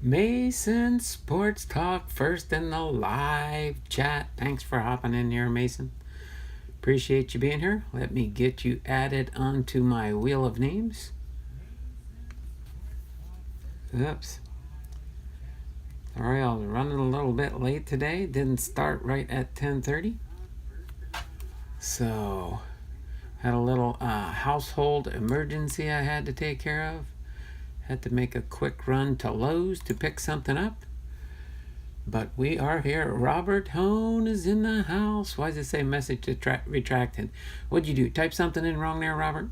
Mason Sports Talk first in the live chat. Thanks for hopping in here, Mason. Appreciate you being here. Let me get you added onto my wheel of names. Oops. Sorry, I was running a little bit late today. Didn't start right at 10:30. So, had a little household emergency I had to take care of. Had to make a quick run to Lowe's to pick something up. But we are here. Robert Hone is in the house. Why does it say message retracted? What'd you do? Type something in wrong there, Robert?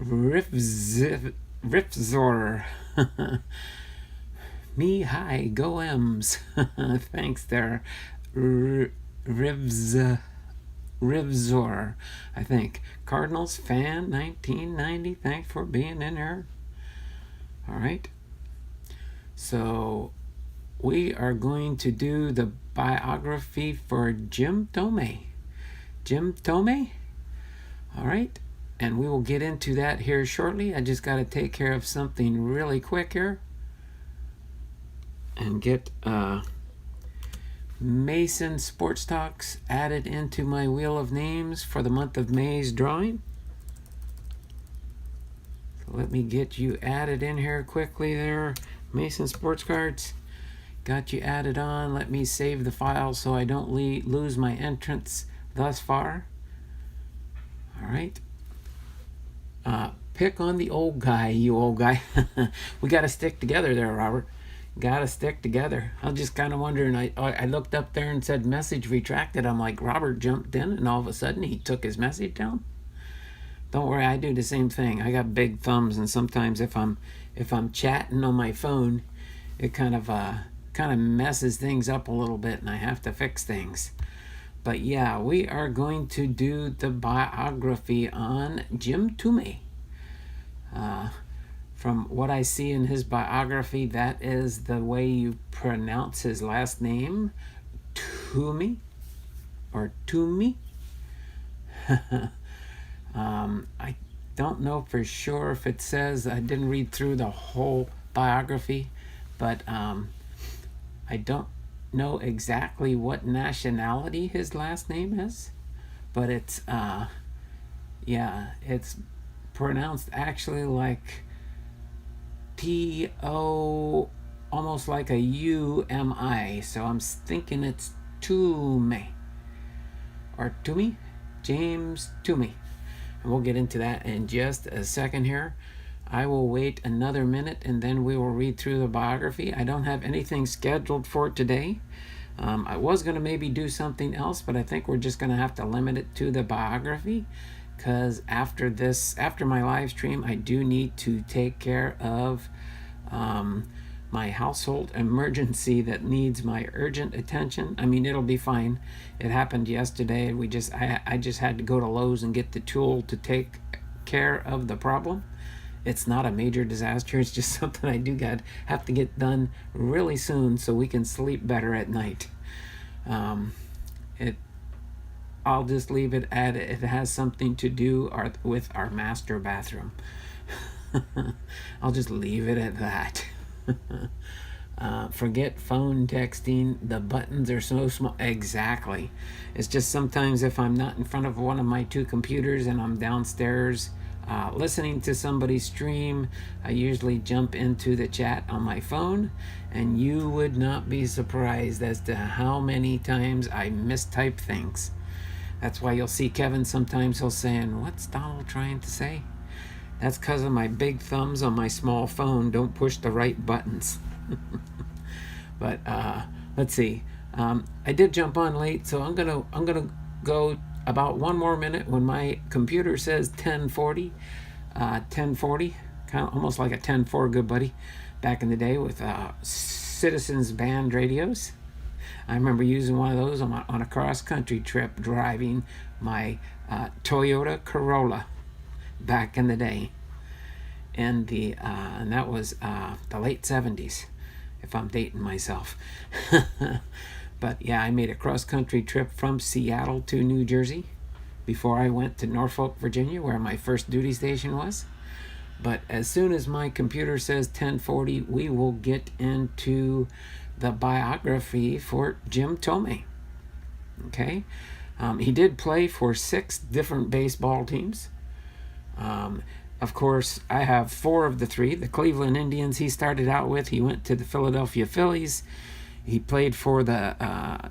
Rifzor. Me, hi, go M's. Thanks there. Rivzor, I think. Cardinals fan, 1990. Thanks for being in here. All right. So we are going to do the biography for ʻtoʊmi. ʻtoʊmi? All right. And we will get into that here shortly. I just got to take care of something really quick here and get Mason Sports Talks added into my wheel of names for the month of May's drawing. So let me get you added in here quickly there. Mason Sports Cards. Got you added on. Let me save the file so I don't lose my entrance thus far. All right. Pick on the old guy, you old guy. We got to stick together there, Robert. Got to stick together. I was just kind of wondering. I looked up there and said message retracted. I'm like, Robert jumped in and all of a sudden he took his message down. Don't worry, I do the same thing. I got big thumbs, and sometimes if I'm chatting on my phone, it kind of messes things up a little bit, and I have to fix things. But yeah, we are going to do the biography on ʻtoʊmi. From what I see in his biography, that is the way you pronounce his last name, ʻtoʊmi, or ʻtoʊmi. I don't know for sure if it says, I didn't read through the whole biography, but I don't know exactly what nationality his last name is, but it's it's pronounced actually like T-O, almost like a U-M-I, so I'm thinking it's ʻtoʊmi, or ʻtoʊmi, James ʻtoʊmi, and we'll get into that in just a second here. I will wait another minute and then we will read through the biography. I don't have anything scheduled for today. I was going to maybe do something else, but I think we're just going to have to limit it to the biography, because after my live stream, I do need to take care of my household emergency that needs my urgent attention. I mean, it'll be fine. It happened yesterday. I just had to go to Lowe's and get the tool to take care of the problem. It's not a major disaster. It's just something I do have to get done really soon so we can sleep better at night. I'll just leave it at it has something to do with our master bathroom. I'll just leave it at that. Forget phone texting. The buttons are so small. Exactly. It's just sometimes if I'm not in front of one of my two computers and I'm downstairs listening to somebody stream, I usually jump into the chat on my phone, and you would not be surprised as to how many times I mistype things. That's why you'll see Kevin sometimes he'll saying, "What's Donald trying to say?" That's because of my big thumbs on my small phone don't push the right buttons. But let's see. I did jump on late, so I'm gonna go about one more minute. When my computer says 1040, 1040, kind of almost like a 10-4 good buddy back in the day with Citizens band radios. I remember using one of those on a cross-country trip driving my Toyota Corolla back in the day, and that was the late 70s, if I'm dating myself. But yeah, I made a cross-country trip from Seattle to New Jersey before I went to Norfolk, Virginia, where my first duty station was. But as soon as my computer says 10:40, we will get into the biography for Jim Thome. Okay, he did play for 6 different baseball teams. Of course, I have 4 of the 3. The Cleveland Indians he started out with. He went to the Philadelphia Phillies. He played for the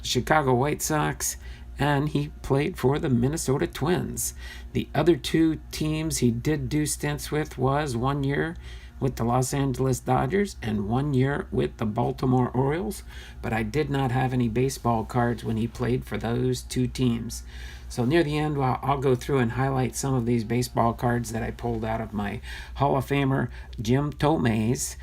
Chicago White Sox, and he played for the Minnesota Twins. The other 2 teams he did do stints with was 1 year with the Los Angeles Dodgers and 1 year with the Baltimore Orioles, but I did not have any baseball cards when he played for those 2 teams. So near the end, I'll go through and highlight some of these baseball cards that I pulled out of my Hall of Famer Jim Thome's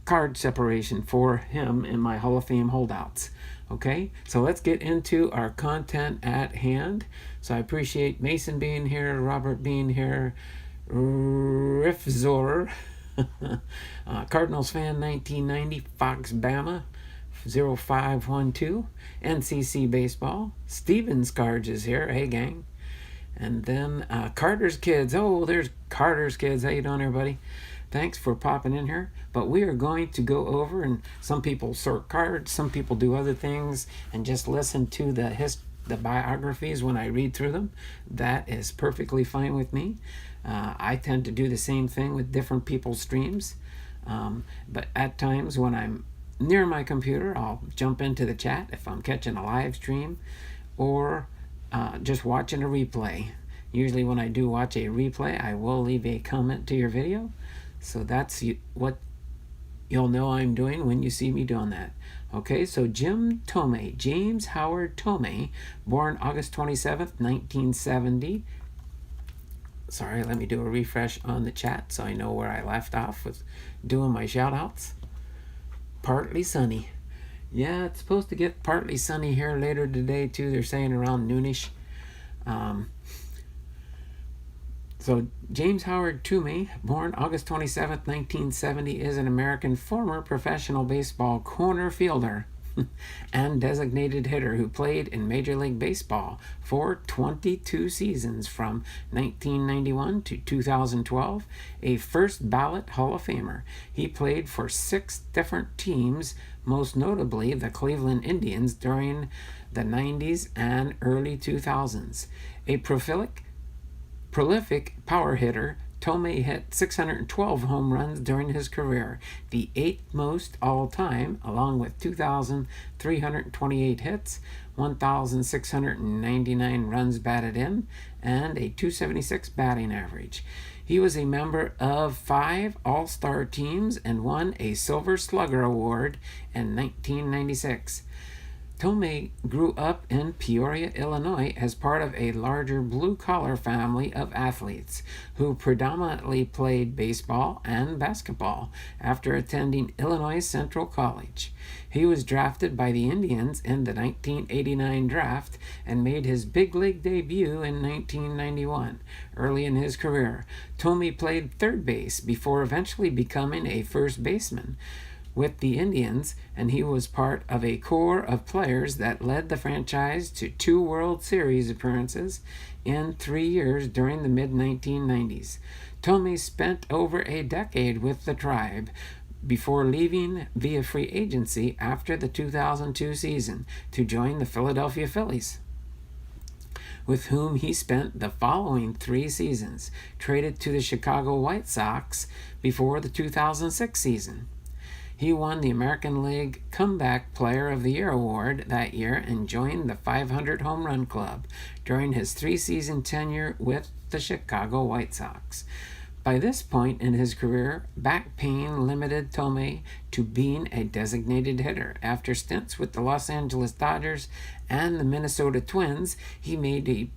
card separation for him in my Hall of Fame holdouts. Okay, so let's get into our content at hand. So I appreciate Mason being here, Robert being here, Riffzor, Cardinals fan 1990, Fox Bama 0512, NCC Baseball, Stevens Cards is here, hey gang. And then Carter's Kids. Oh, there's Carter's Kids. How you doing, everybody? Thanks for popping in here. But we are going to go over, and some people sort cards, some people do other things, and just listen to the biographies when I read through them. That is perfectly fine with me. I tend to do the same thing with different people's streams. But at times when I'm near my computer, I'll jump into the chat if I'm catching a live stream or just watching a replay. Usually when I do watch a replay, I will leave a comment to your video. So that's what you'll know I'm doing when you see me doing that. Okay, so Jim Thome, James Howard Thome, born August 27th, 1970. Sorry, let me do a refresh on the chat so I know where I left off with doing my shout-outs. Partly sunny. Yeah, it's supposed to get partly sunny here later today, too. They're saying around noonish. So James Howard Thome, born August 27th, 1970, is an American former professional baseball corner fielder and designated hitter who played in Major League Baseball for 22 seasons from 1991 to 2012, a first ballot Hall of Famer. He played for 6 different teams, most notably the Cleveland Indians during the 90s and early 2000s. A prolific power hitter, Thome hit 612 home runs during his career, the 8th most all-time, along with 2,328 hits, 1,699 runs batted in, and a .276 batting average. He was a member of 5 All-Star teams and won a Silver Slugger Award in 1996. Thome grew up in Peoria, Illinois, as part of a larger blue-collar family of athletes who predominantly played baseball and basketball after attending Illinois Central College. He was drafted by the Indians in the 1989 draft and made his big league debut in 1991. Early in his career, Thome played third base before eventually becoming a first baseman with the Indians, and he was part of a core of players that led the franchise to 2 World Series appearances in 3 years during the mid-1990s. Thome spent over a decade with the Tribe before leaving via free agency after the 2002 season to join the Philadelphia Phillies, with whom he spent the following 3 seasons, traded to the Chicago White Sox before the 2006 season. He won the American League Comeback Player of the Year award that year and joined the 500 Home Run Club during his 3-season tenure with the Chicago White Sox. By this point in his career, back pain limited Thome to being a designated hitter. After stints with the Los Angeles Dodgers and the Minnesota Twins, he made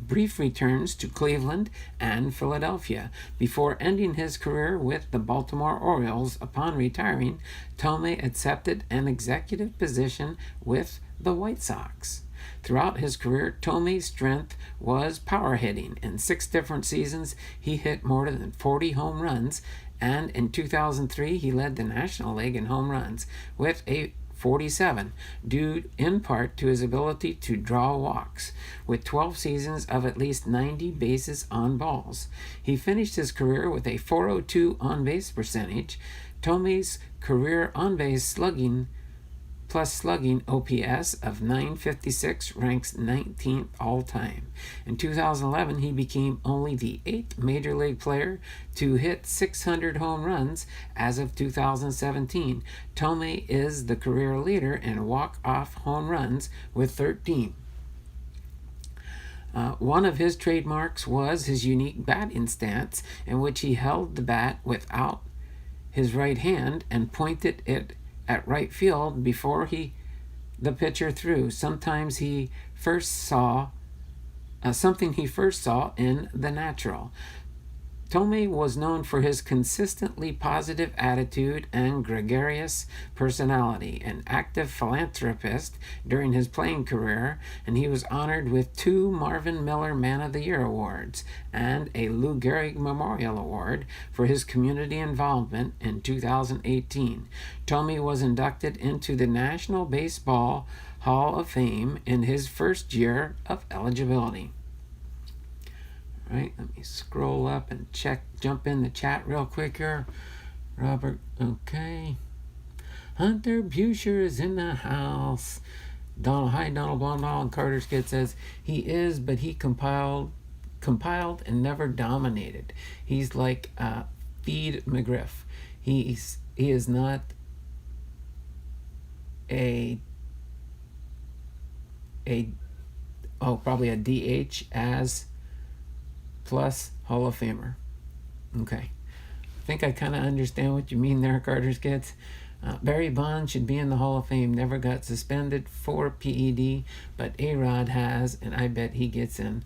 brief returns to Cleveland and Philadelphia before ending his career with the Baltimore Orioles. Upon retiring, Thome accepted an executive position with the White Sox. Throughout his career, Thome's strength was power hitting. In 6 different seasons, he hit more than 40 home runs, and in 2003, he led the National League in home runs with a 47, due in part to his ability to draw walks, with 12 seasons of at least 90 bases on balls. He finished his career with a .402 on-base percentage. Ṭoʊmi's career on-base slugging plus slugging OPS of .956 ranks 19th all-time. In 2011, he became only the 8th Major League player to hit 600 home runs as of 2017. Ṭoʊmi is the career leader in walk-off home runs with 13. One of his trademarks was his unique batting stance, in which he held the bat without his right hand and pointed it at right field before the pitcher threw. Something he first saw in the natural. Ṭoʊmi was known for his consistently positive attitude and gregarious personality, an active philanthropist during his playing career, and he was honored with 2 Marvin Miller Man of the Year awards and a Lou Gehrig Memorial Award for his community involvement in 2018. Ṭoʊmi was inducted into the National Baseball Hall of Fame in his first year of eligibility. Right, let me scroll up and jump in the chat real quick here. Robert, okay. Hunter Buscher is in the house. Donald Blondal, and Carter's Kid says he is, but he compiled and never dominated. He's like Feed McGriff. He is not probably a DH as plus Hall of Famer. Okay. I think I kind of understand what you mean there, Carter's Kids. Barry Bonds should be in the Hall of Fame. Never got suspended for PED, but A-Rod has, and I bet he gets in.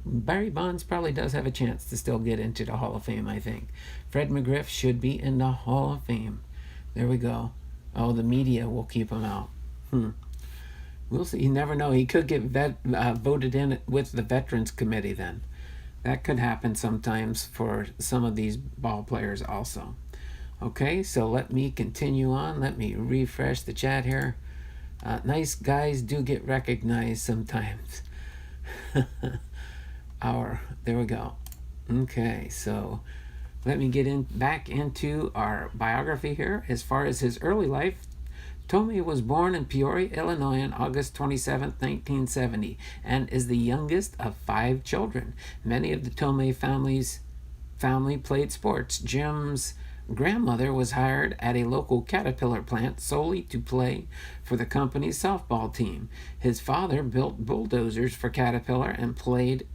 Barry Bonds probably does have a chance to still get into the Hall of Fame, I think. Fred McGriff should be in the Hall of Fame. There we go. Oh, the media will keep him out. We'll see. You never know. He could get voted in with the Veterans Committee then. That could happen sometimes for some of these ball players also. Okay, so let me continue on. Let me refresh the chat here. Nice guys do get recognized sometimes. There we go. Okay, so let me get back into our biography here. As far as his early life, Ṭoʊmi was born in Peoria, Illinois on August 27, 1970, and is the youngest of 5 children. Many of the Ṭoʊmi family played sports. Jim's grandmother was hired at a local Caterpillar plant solely to play for the company's softball team. His father built bulldozers for Caterpillar and played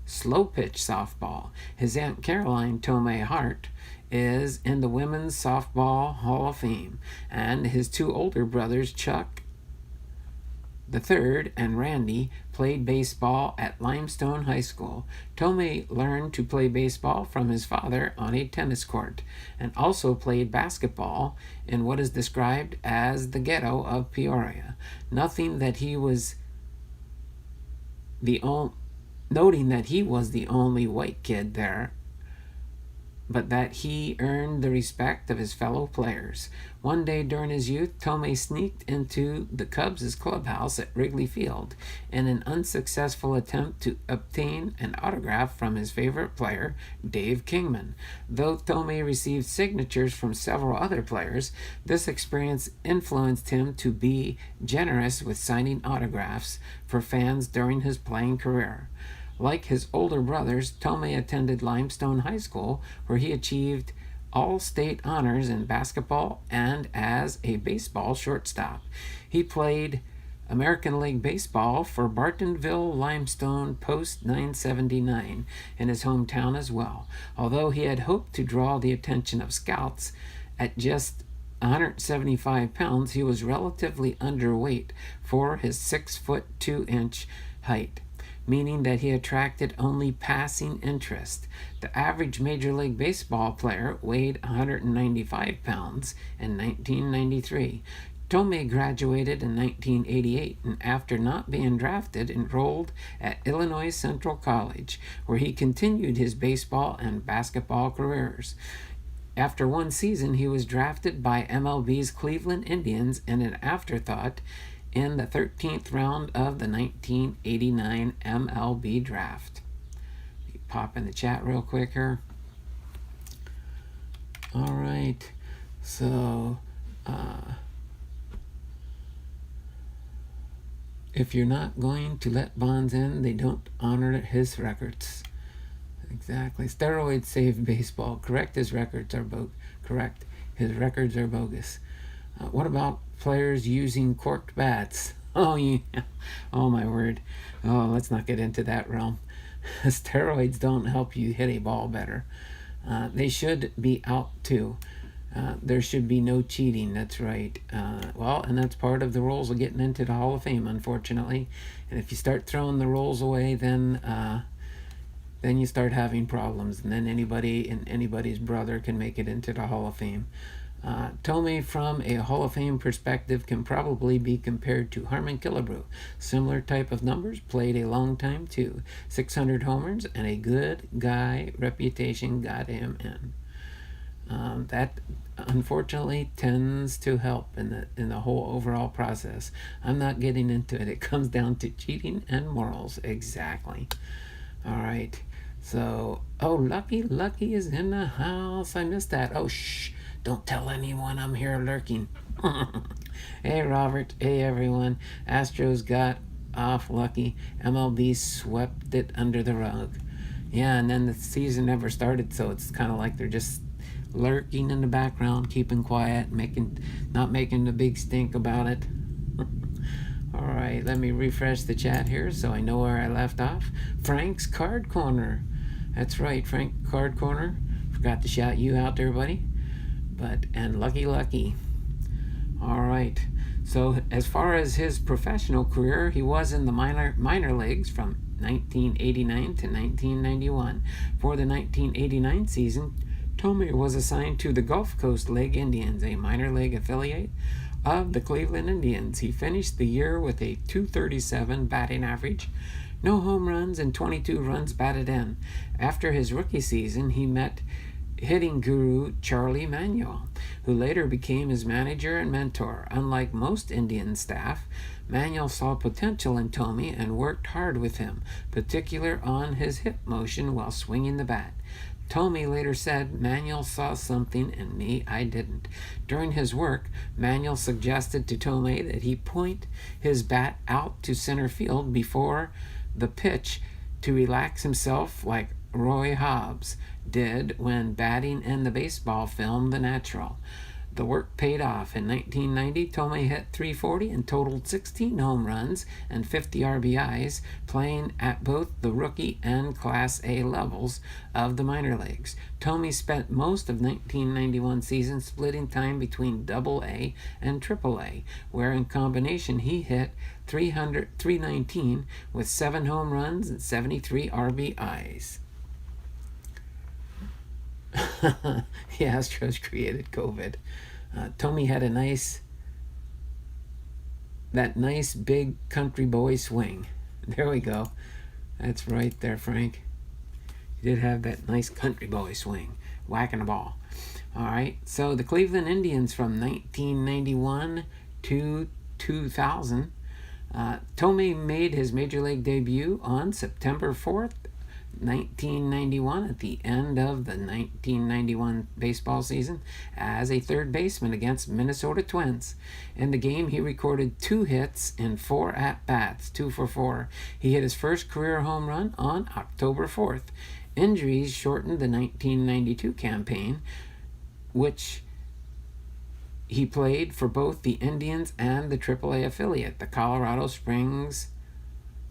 slow pitch softball. His Aunt Caroline Ṭoʊmi Hart is in the Women's Softball Hall of Fame, and his 2 older brothers, Chuck III and Randy, played baseball at Limestone High School. Ṭoʊmi learned to play baseball from his father on a tennis court, and also played basketball in what is described as the ghetto of Peoria, noting that he was the only white kid there, but that he earned the respect of his fellow players. One day during his youth, Ṭoʊmi sneaked into the Cubs' clubhouse at Wrigley Field in an unsuccessful attempt to obtain an autograph from his favorite player, Dave Kingman. Though Ṭoʊmi received signatures from several other players, this experience influenced him to be generous with signing autographs for fans during his playing career. Like his older brothers, Ṭoʊmi attended Limestone High School, where he achieved all-state honors in basketball and as a baseball shortstop. He played American League Baseball for Bartonville Limestone post 979 in his hometown as well. Although he had hoped to draw the attention of scouts, at just 175 pounds, he was relatively underweight for his 6'2" height, meaning that he attracted only passing interest. The average Major League Baseball player weighed 195 pounds in 1993. Ṭoʊmi graduated in 1988 and, after not being drafted, enrolled at Illinois Central College, where he continued his baseball and basketball careers. After one season, he was drafted by MLB's Cleveland Indians in an afterthought in the 13th round of the 1989 MLB draft. Pop in the chat real quick here. All right, so if you're not going to let Bonds in, they don't honor his records. Exactly. Steroids save baseball. Correct. His records are correct. His records are bogus. What about players using corked bats? Oh yeah. Oh my word. Oh, let's not get into that realm. Steroids don't help you hit a ball better. They should be out too. There should be no cheating. That's right. Well, and that's part of the rules of getting into the Hall of Fame, unfortunately. And if you start throwing the rules away, then you start having problems, and then anybody and anybody's brother can make it into the Hall of Fame. Thome, from a Hall of Fame perspective, can probably be compared to Harmon Killebrew. Similar type of numbers, played a long time too. 600 homers and a good guy reputation got him in. That unfortunately tends to help in the whole overall process. I'm not getting into it. It comes down to cheating and morals. Exactly. All right. So, oh, Lucky is in the house. I missed that. Oh, shh. Don't tell anyone I'm here lurking. Hey, Robert. Hey, everyone. Astros got off lucky. MLB swept it under the rug. Yeah, and then the season never started, so it's kind of like they're just lurking in the background, keeping quiet, not making a big stink about it. All right, let me refresh the chat here so I know where I left off. Frank's Card Corner. That's right, Frank Card Corner. Forgot to shout you out there, buddy. And Lucky. All right. So as far as his professional career, he was in the minor leagues from 1989 to 1991. For the 1989 season, Thome was assigned to the Gulf Coast League Indians, a minor league affiliate of the Cleveland Indians. He finished the year with a .237 batting average, no home runs, and 22 runs batted in. After his rookie season, he met hitting guru Charlie Manuel, who later became his manager and mentor. Unlike most Indian staff, Manuel saw potential in Thome and worked hard with him, particularly on his hip motion while swinging the bat. Thome later said, "Manuel saw something in me I didn't." During his work, Manuel suggested to Thome that he point his bat out to center field before the pitch to relax himself like Roy Hobbs did when batting in the baseball film The Natural. The work paid off. In 1990, Thome hit .340 and totaled 16 home runs and 50 RBIs, playing at both the rookie and Class A levels of the minor leagues. Thome spent most of 1991 season splitting time between AA and AAA, where in combination he hit .319 with 7 home runs and 73 RBIs. The Astros created COVID. Thome had that nice big country boy swing. There we go. That's right there, Frank. He did have that nice country boy swing, whacking the ball. All right. So the Cleveland Indians from 1991 to 2000. Thome made his major league debut on September 4th. 1991, at the end of the 1991 baseball season, as a third baseman against Minnesota Twins. In the game, he recorded 2 hits in 4 at-bats, 2 for 4. He hit his first career home run on October 4th. Injuries shortened the 1992 campaign, which he played for both the Indians and the AAA affiliate, the Colorado Springs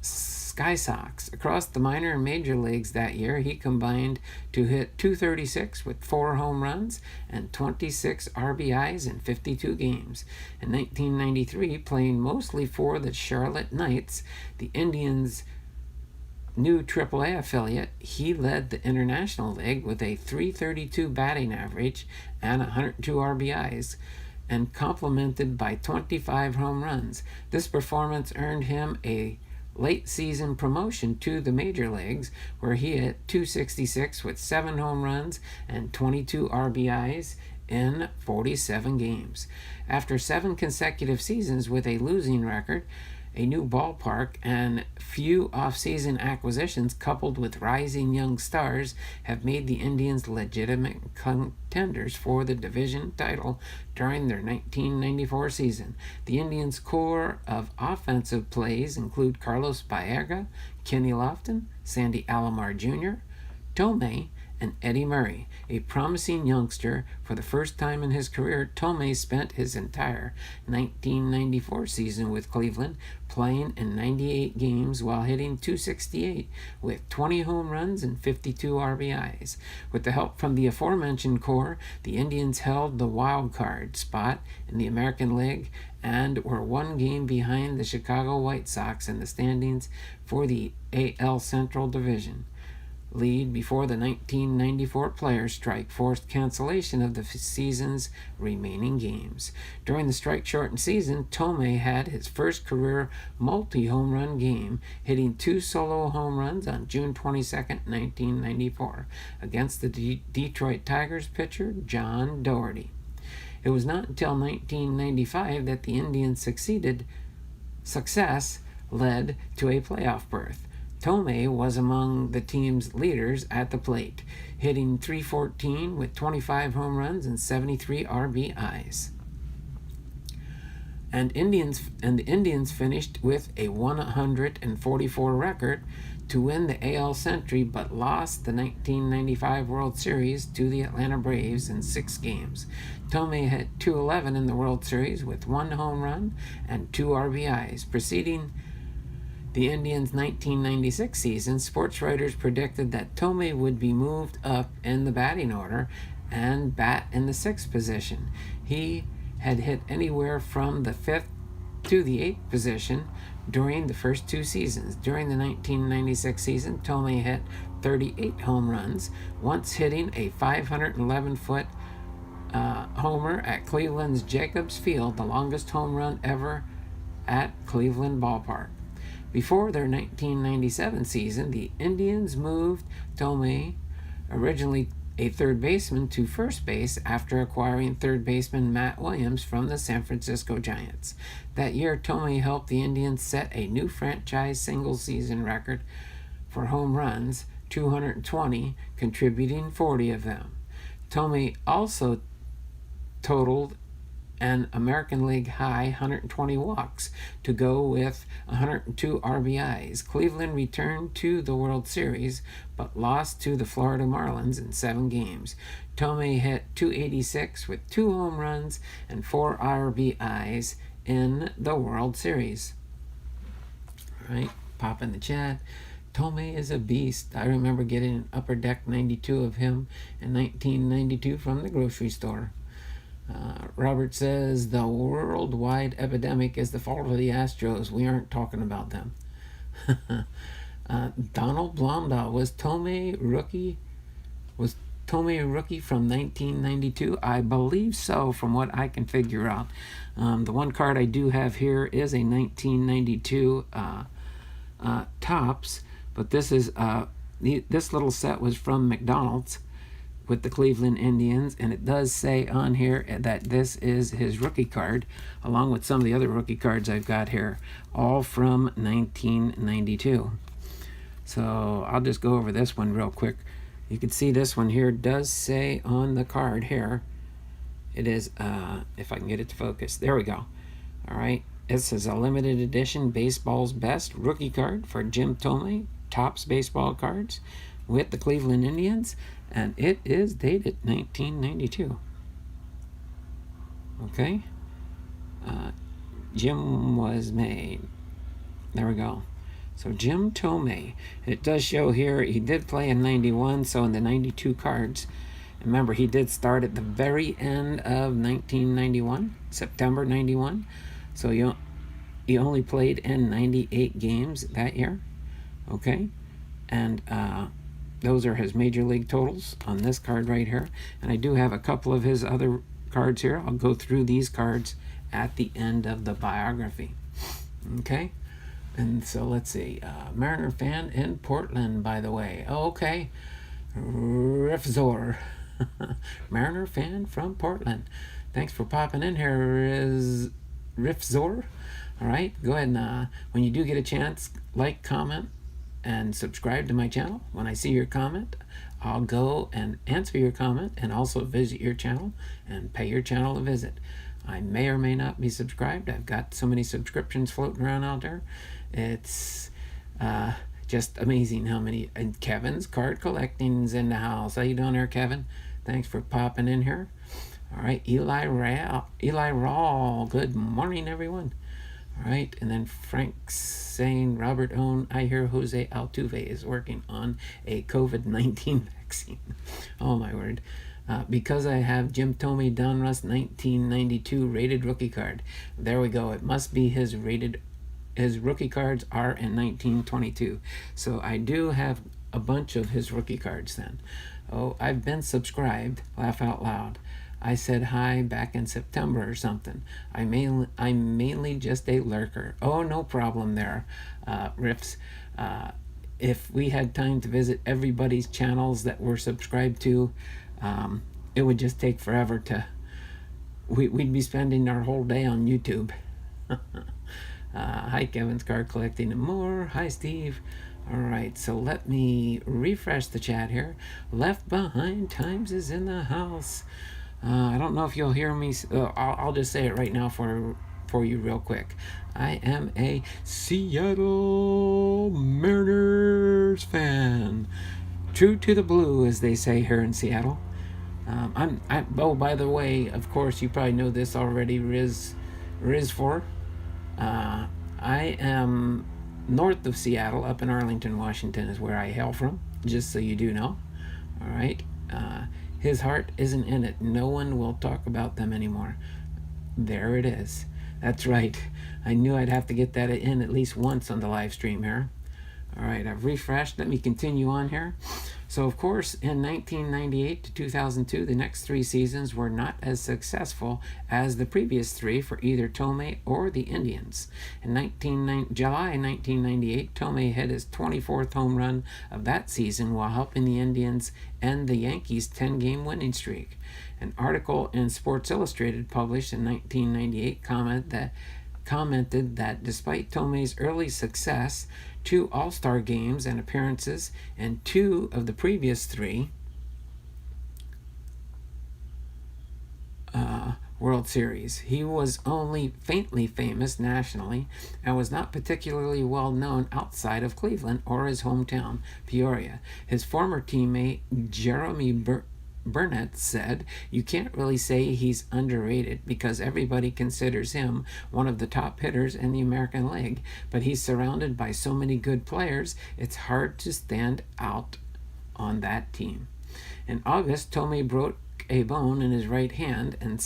ChiSox. Across the minor and major leagues that year, he combined to hit .236 with 4 home runs and 26 RBIs in 52 games. In 1993, playing mostly for the Charlotte Knights, the Indians' new AAA affiliate, he led the International League with a .332 batting average and 102 RBIs, and complemented by 25 home runs. This performance earned him a late season promotion to the major leagues, where he hit .266 with 7 home runs and 22 RBIs in 47 games. After 7 consecutive seasons with a losing record, a new ballpark and few off-season acquisitions coupled with rising young stars have made the Indians legitimate contenders for the division title during their 1994 season. The Indians' core of offensive plays include Carlos Baerga, Kenny Lofton, Sandy Alomar Jr., Thome, and Eddie Murray, a promising youngster. For the first time in his career, Thome spent his entire 1994 season with Cleveland, playing in 98 games while hitting .268 with 20 home runs and 52 RBIs. With the help from the aforementioned core, the Indians held the wild card spot in the American League and were 1 game behind the Chicago White Sox in the standings for the AL Central Division lead before the 1994 players' strike forced cancellation of the season's remaining games. During the strike-shortened season, Thome had his first career multi-home run game, hitting 2 solo home runs on June 22, 1994, against the Detroit Tigers pitcher John Doherty. It was not until 1995 that the Indians' success led to a playoff berth. Thome was among the team's leaders at the plate, hitting .314 with 25 home runs and 73 RBIs. And the Indians finished with a 144 record to win the AL Century, but lost the 1995 World Series to the Atlanta Braves in 6 games. Thome hit .211 in the World Series with 1 home run and 2 RBIs. Preceding the Indians' 1996 season, sports writers predicted that Thome would be moved up in the batting order and bat in the 6th position. He had hit anywhere from the 5th to the 8th position during the first 2 seasons. During the 1996 season, Thome hit 38 home runs, once hitting a 511-foot homer at Cleveland's Jacobs Field, the longest home run ever at Cleveland Ballpark. Before their 1997 season, the Indians moved Thome, originally a third baseman, to first base after acquiring third baseman Matt Williams from the San Francisco Giants. That year, Thome helped the Indians set a new franchise single-season record for home runs, 220, contributing 40 of them. Thome also totaled an American League high 120 walks to go with 102 RBIs. Cleveland returned to the World Series, but lost to the Florida Marlins in 7 games. Thome hit .286 with 2 home runs and 4 RBIs in the World Series. All right, pop in the chat. Thome is a beast. I remember getting an Upper Deck 92 of him in 1992 from the grocery store. Robert says the worldwide epidemic is the fault of the Astros. We aren't talking about them. Donald Blondell, was Thome rookie from 1992? I believe so, from what I can figure out. The one card I do have here is a 1992 Topps, but this little set was from McDonald's with the Cleveland Indians, and it does say on here that this is his rookie card, along with some of the other rookie cards I've got here, all from 1992. So I'll just go over this one real quick. You can see this one here does say on the card here, it is, if I can get it to focus, there we go. All right, this is a limited edition Baseball's Best rookie card for Jim Thome, Topps baseball cards with the Cleveland Indians, and it is dated 1992. Okay, Jim was made. There we go. So Jim Thome. It does show here he did play in 91, so in the 92 cards, remember he did start at the very end of 1991, September 91. So he only played in 98 games that year. Okay, and those are his major league totals on this card right here. And I do have a couple of his other cards here. I'll go through these cards at the end of the biography. Okay, And so let's see. Mariner fan in Portland, by the way. Oh, okay. Rifzor. Mariner fan from Portland. Thanks for popping in here, is Rifzor. All right, go ahead and when you do get a chance, like, comment, and subscribe to my channel. When I see your comment, I'll go and answer your comment and also visit your channel and pay your channel a visit. I may or may not be subscribed. I've got so many subscriptions floating around out there. It's just amazing how many. And Kevin's Card Collecting's in the house. How you doing there, Kevin? Thanks for popping in here. All right, Eli Rawl. Good morning, everyone. All right, and then Frank's saying, Robert Owen, I hear Jose Altuve is working on a COVID-19 vaccine. Oh, my word. Because I have Jim Thome Donruss 1992 rated rookie card. There we go. It must be his rookie cards are in 1922. So I do have a bunch of his rookie cards then. Oh, I've been subscribed. Laugh out loud. I said hi back in September or something. I'm mainly just a lurker. Oh, no problem there, Riffs. If we had time to visit everybody's channels that we're subscribed to, it would just take forever to... We'd be spending our whole day on YouTube. Hi, Kevin's Card Collecting and more. Hi, Steve. All right, so let me refresh the chat here. Left Behind Times is in the house. I don't know if you'll hear me. I'll just say it right now for you real quick. I am a Seattle Mariners fan. True to the blue, as they say here in Seattle. Oh, by the way, of course, you probably know this already, Riz 4. I am north of Seattle, up in Arlington, Washington is where I hail from, just so you do know. All right. His heart isn't in it. No one will talk about them anymore. There it is. That's right. I knew I'd have to get that in at least once on the live stream here. All right, I've refreshed. Let me continue on here. So, of course, in 1998 to 2002, the next 3 seasons were not as successful as the previous 3 for either Thome or the Indians. In July 1998, Thome hit his 24th home run of that season while helping the Indians end the Yankees' 10-game winning streak. An article in Sports Illustrated published in 1998 commented that despite Thome's early success, 2 All-Star games and appearances, and 2 of the previous 3 World Series, he was only faintly famous nationally and was not particularly well known outside of Cleveland or his hometown, Peoria. His former teammate Jeremy Burnett said, "You can't really say he's underrated because everybody considers him one of the top hitters in the American League, but he's surrounded by so many good players, it's hard to stand out on that team." In August, Thome broke a bone in his right hand and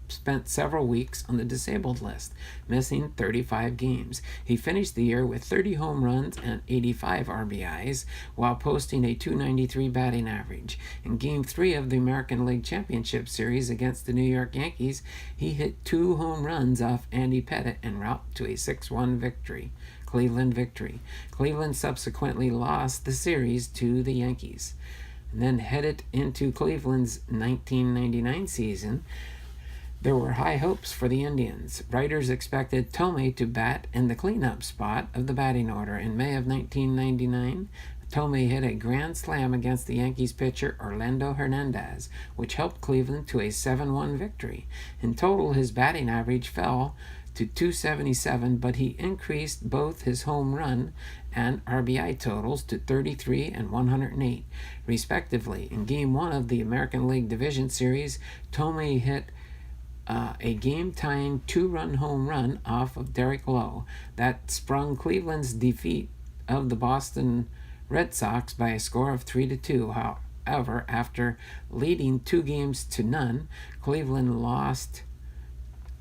spent several weeks on the disabled list, missing 35 games. He finished the year with 30 home runs and 85 RBIs, while posting a .293 batting average. In Game 3 of the American League Championship Series against the New York Yankees, he hit 2 home runs off Andy Pettitte en route to a 6-1 victory. Cleveland victory. Cleveland subsequently lost the series to the Yankees. And then headed into Cleveland's 1999 season, there were high hopes for the Indians. Writers expected Thome to bat in the cleanup spot of the batting order. In May of 1999, Thome hit a grand slam against the Yankees pitcher Orlando Hernandez, which helped Cleveland to a 7-1 victory. In total, his batting average fell to .277, but he increased both his home run and RBI totals to 33 and 108, respectively. In Game 1 of the American League Division Series, Thome hit a game-tying 2-run home run off of Derek Lowe that sprung Cleveland's defeat of the Boston Red Sox by a score of 3-2. However, after leading 2-0, Cleveland lost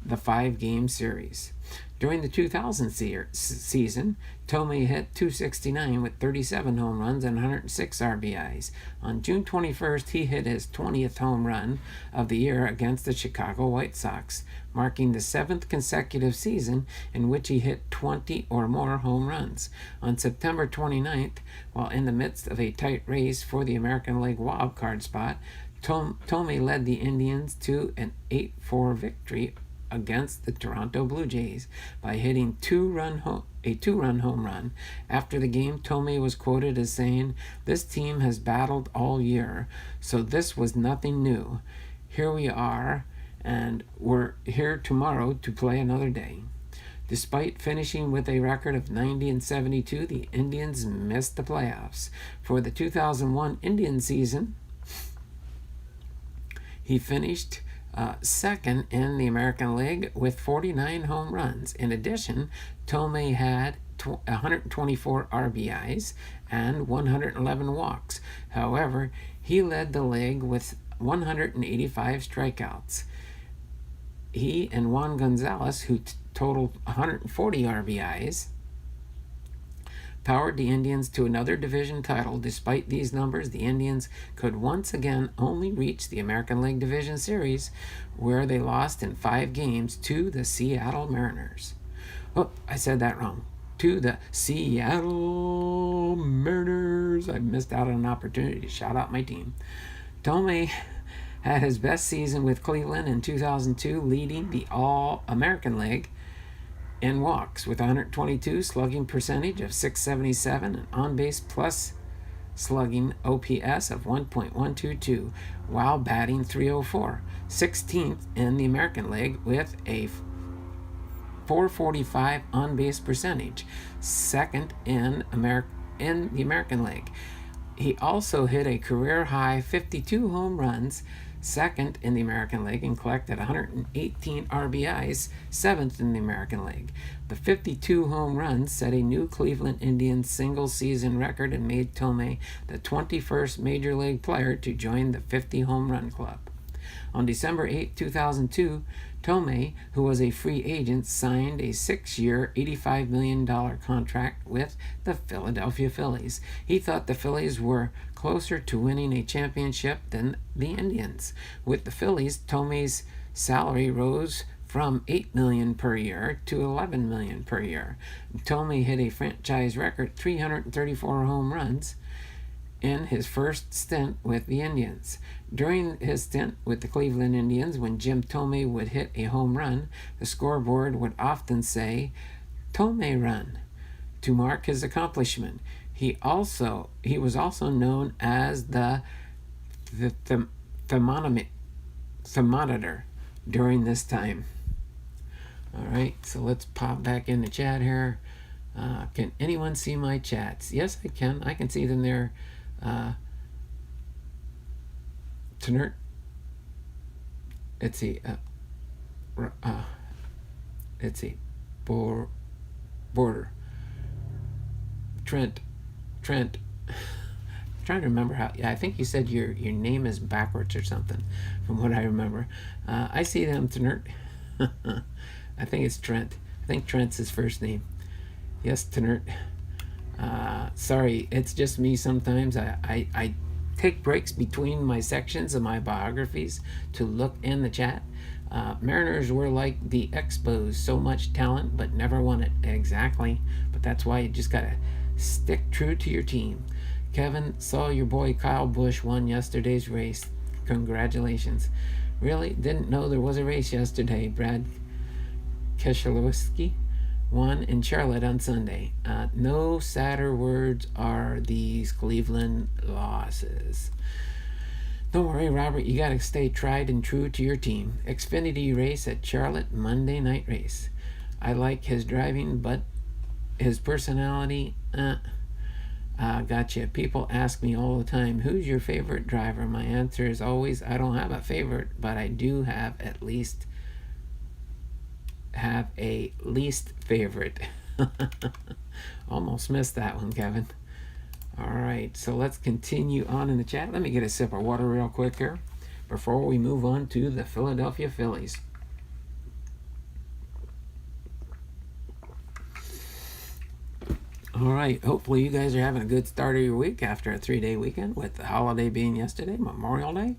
the 5-game series. During the 2000 season, Thome hit .269 with 37 home runs and 106 RBIs. On June 21st, he hit his 20th home run of the year against the Chicago White Sox, marking the 7th consecutive season in which he hit 20 or more home runs. On September 29th, while in the midst of a tight race for the American League wildcard spot, Thome led the Indians to an 8-4 victory against the Toronto Blue Jays by hitting a two-run home run. After the game, Thome was quoted as saying, "This team has battled all year, so this was nothing new. Here we are, and we're here tomorrow to play another day." Despite finishing with a record of 90-72, the Indians missed the playoffs. For the 2001 Indian season, he finished second in the American League with 49 home runs. In addition, Thome had 124 RBIs and 111 walks. However, he led the league with 185 strikeouts. He and Juan Gonzalez, who totaled 140 RBIs, powered the Indians to another division title. Despite these numbers, the Indians could once again only reach the American League Division Series, where they lost in 5 games to the Seattle Mariners. Oh, I said that wrong. To the Seattle Mariners. I missed out on an opportunity to shout out my team. Thome had his best season with Cleveland in 2002, leading the All-American League in walks with 122, slugging percentage of .677, and on-base plus slugging OPS of 1.122, while batting .304, 16th in the American League with a .445 on-base percentage, second in the American League. He also hit a career-high 52 home runs, second in the American League, and collected 118 RBIs, 7th in the American League. The 52 home runs set a new Cleveland Indians single-season record and made Thome the 21st Major League player to join the 50 home run club. On December 8, 2002, Thome, who was a free agent, signed a 6-year, $85 million contract with the Philadelphia Phillies. He thought the Phillies were closer to winning a championship than the Indians. With the Phillies, Thome's salary rose from $8 million per year to $11 million per year. Thome hit a franchise record 334 home runs in his first stint with the Indians. During his stint with the Cleveland Indians, when Jim Thome would hit a home run, the scoreboard would often say, "Thome run," to mark his accomplishment. He was also known as the thermometer during this time. All right, so let's pop back in the chat here. Can anyone see my chats? Yes, I can. I can see them there. Tenure. Let's see. Let's see. Border. Trent. I'm trying to remember how. Yeah, I think you said your name is backwards or something, from what I remember. I see them, Tenure. I think it's Trent. I think Trent's his first name. Yes, Tenure. Sorry, it's just me sometimes. I take breaks between my sections of my biographies to look in the chat. Mariners were like the Expos, so much talent but never won it. Exactly, but that's why you just gotta stick true to your team. Kevin, saw your boy Kyle Busch won yesterday's race. Congratulations. Really? Didn't know there was a race yesterday. Brad Keselowski won in Charlotte on Sunday. No sadder words are these Cleveland losses. Don't worry, Robert, you gotta stay tried and true to your team. Xfinity race at Charlotte, Monday night race. I like his driving, but his personality, gotcha. People ask me all the time, who's your favorite driver? My answer is always, I don't have a favorite, but I do have a least favorite. Almost missed that one, Kevin. All right, so let's continue on in the chat. Let me get a sip of water real quick here before we move on to the Philadelphia Phillies. All right. Hopefully, you guys are having a good start of your week after a 3-day weekend, with the holiday being yesterday, Memorial Day.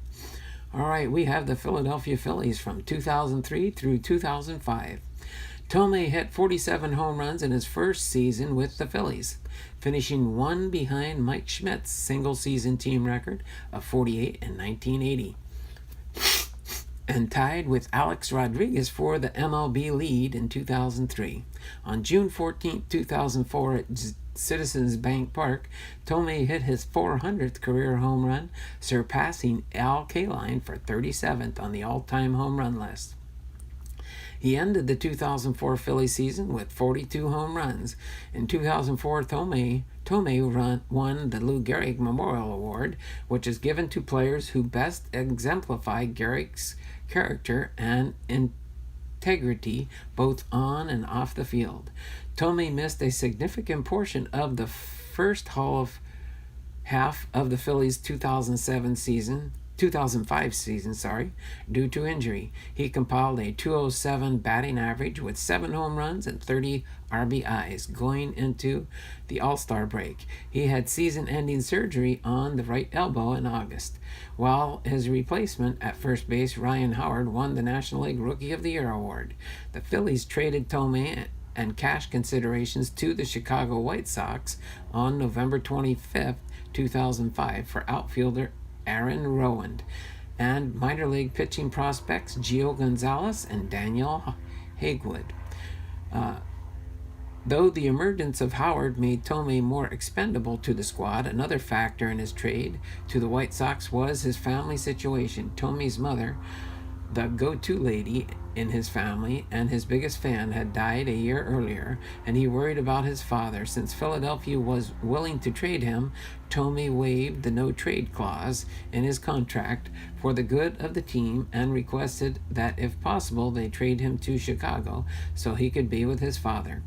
All right. We have the Philadelphia Phillies from 2003 through 2005. Thome hit 47 home runs in his first season with the Phillies, finishing one behind Mike Schmidt's single-season team record of 48 in 1980, and tied with Alex Rodriguez for the MLB lead in 2003. On June 14, 2004 at Citizens Bank Park, Thome hit his 400th career home run, surpassing Al Kaline for 37th on the all-time home run list. He ended the 2004 Philly season with 42 home runs. In 2004, Thome won the Lou Gehrig Memorial Award, which is given to players who best exemplify Gehrig's character and integrity both on and off the field. Thome missed a significant portion of the first half of the Phillies' 2005 season, due to injury. He compiled a .207 batting average with 7 home runs and 30 RBIs going into the All-Star break. He had season-ending surgery on the right elbow in August, while his replacement at first base, Ryan Howard, won the National League Rookie of the Year award. The Phillies traded Thome and cash considerations to the Chicago White Sox on November 25, 2005 for outfielder Aaron Rowand and minor league pitching prospects Gio Gonzalez and Daniel Hagewood. Though the emergence of Howard made Thome more expendable to the squad, another factor in his trade to the White Sox was his family situation. Thome's mother, the go-to lady in his family and his biggest fan, had died a year earlier, and he worried about his father. Since Philadelphia was willing to trade him, Thome waived the no-trade clause in his contract for the good of the team and requested that, if possible, they trade him to Chicago so he could be with his father.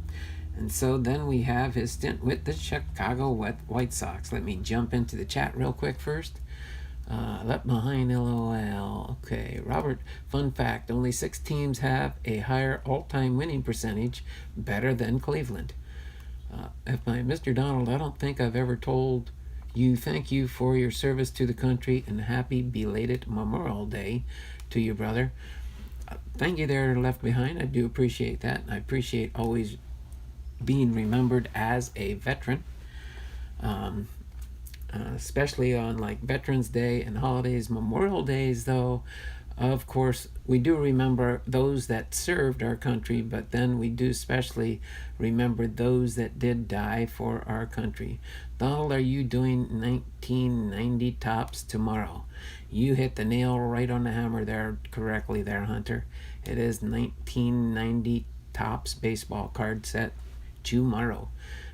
And so then we have his stint with the Chicago White Sox. Let me jump into the chat real quick first. Left behind LOL. Okay, Robert, fun fact, only 6 teams have a higher all-time winning percentage better than Cleveland. Mr. Donald, I don't think I've ever told you thank you for your service to the country and happy belated Memorial Day to you, brother. Thank you there, Left Behind. I do appreciate that. I appreciate always being remembered as a veteran. Especially on like Veterans Day and holidays. Memorial Days, though, of course, we do remember those that served our country, but then we do especially remember those that did die for our country. Donald, are you doing 1990 tops tomorrow? You hit the nail right on the hammer there correctly there, Hunter. It is 1990 tops baseball card set tomorrow.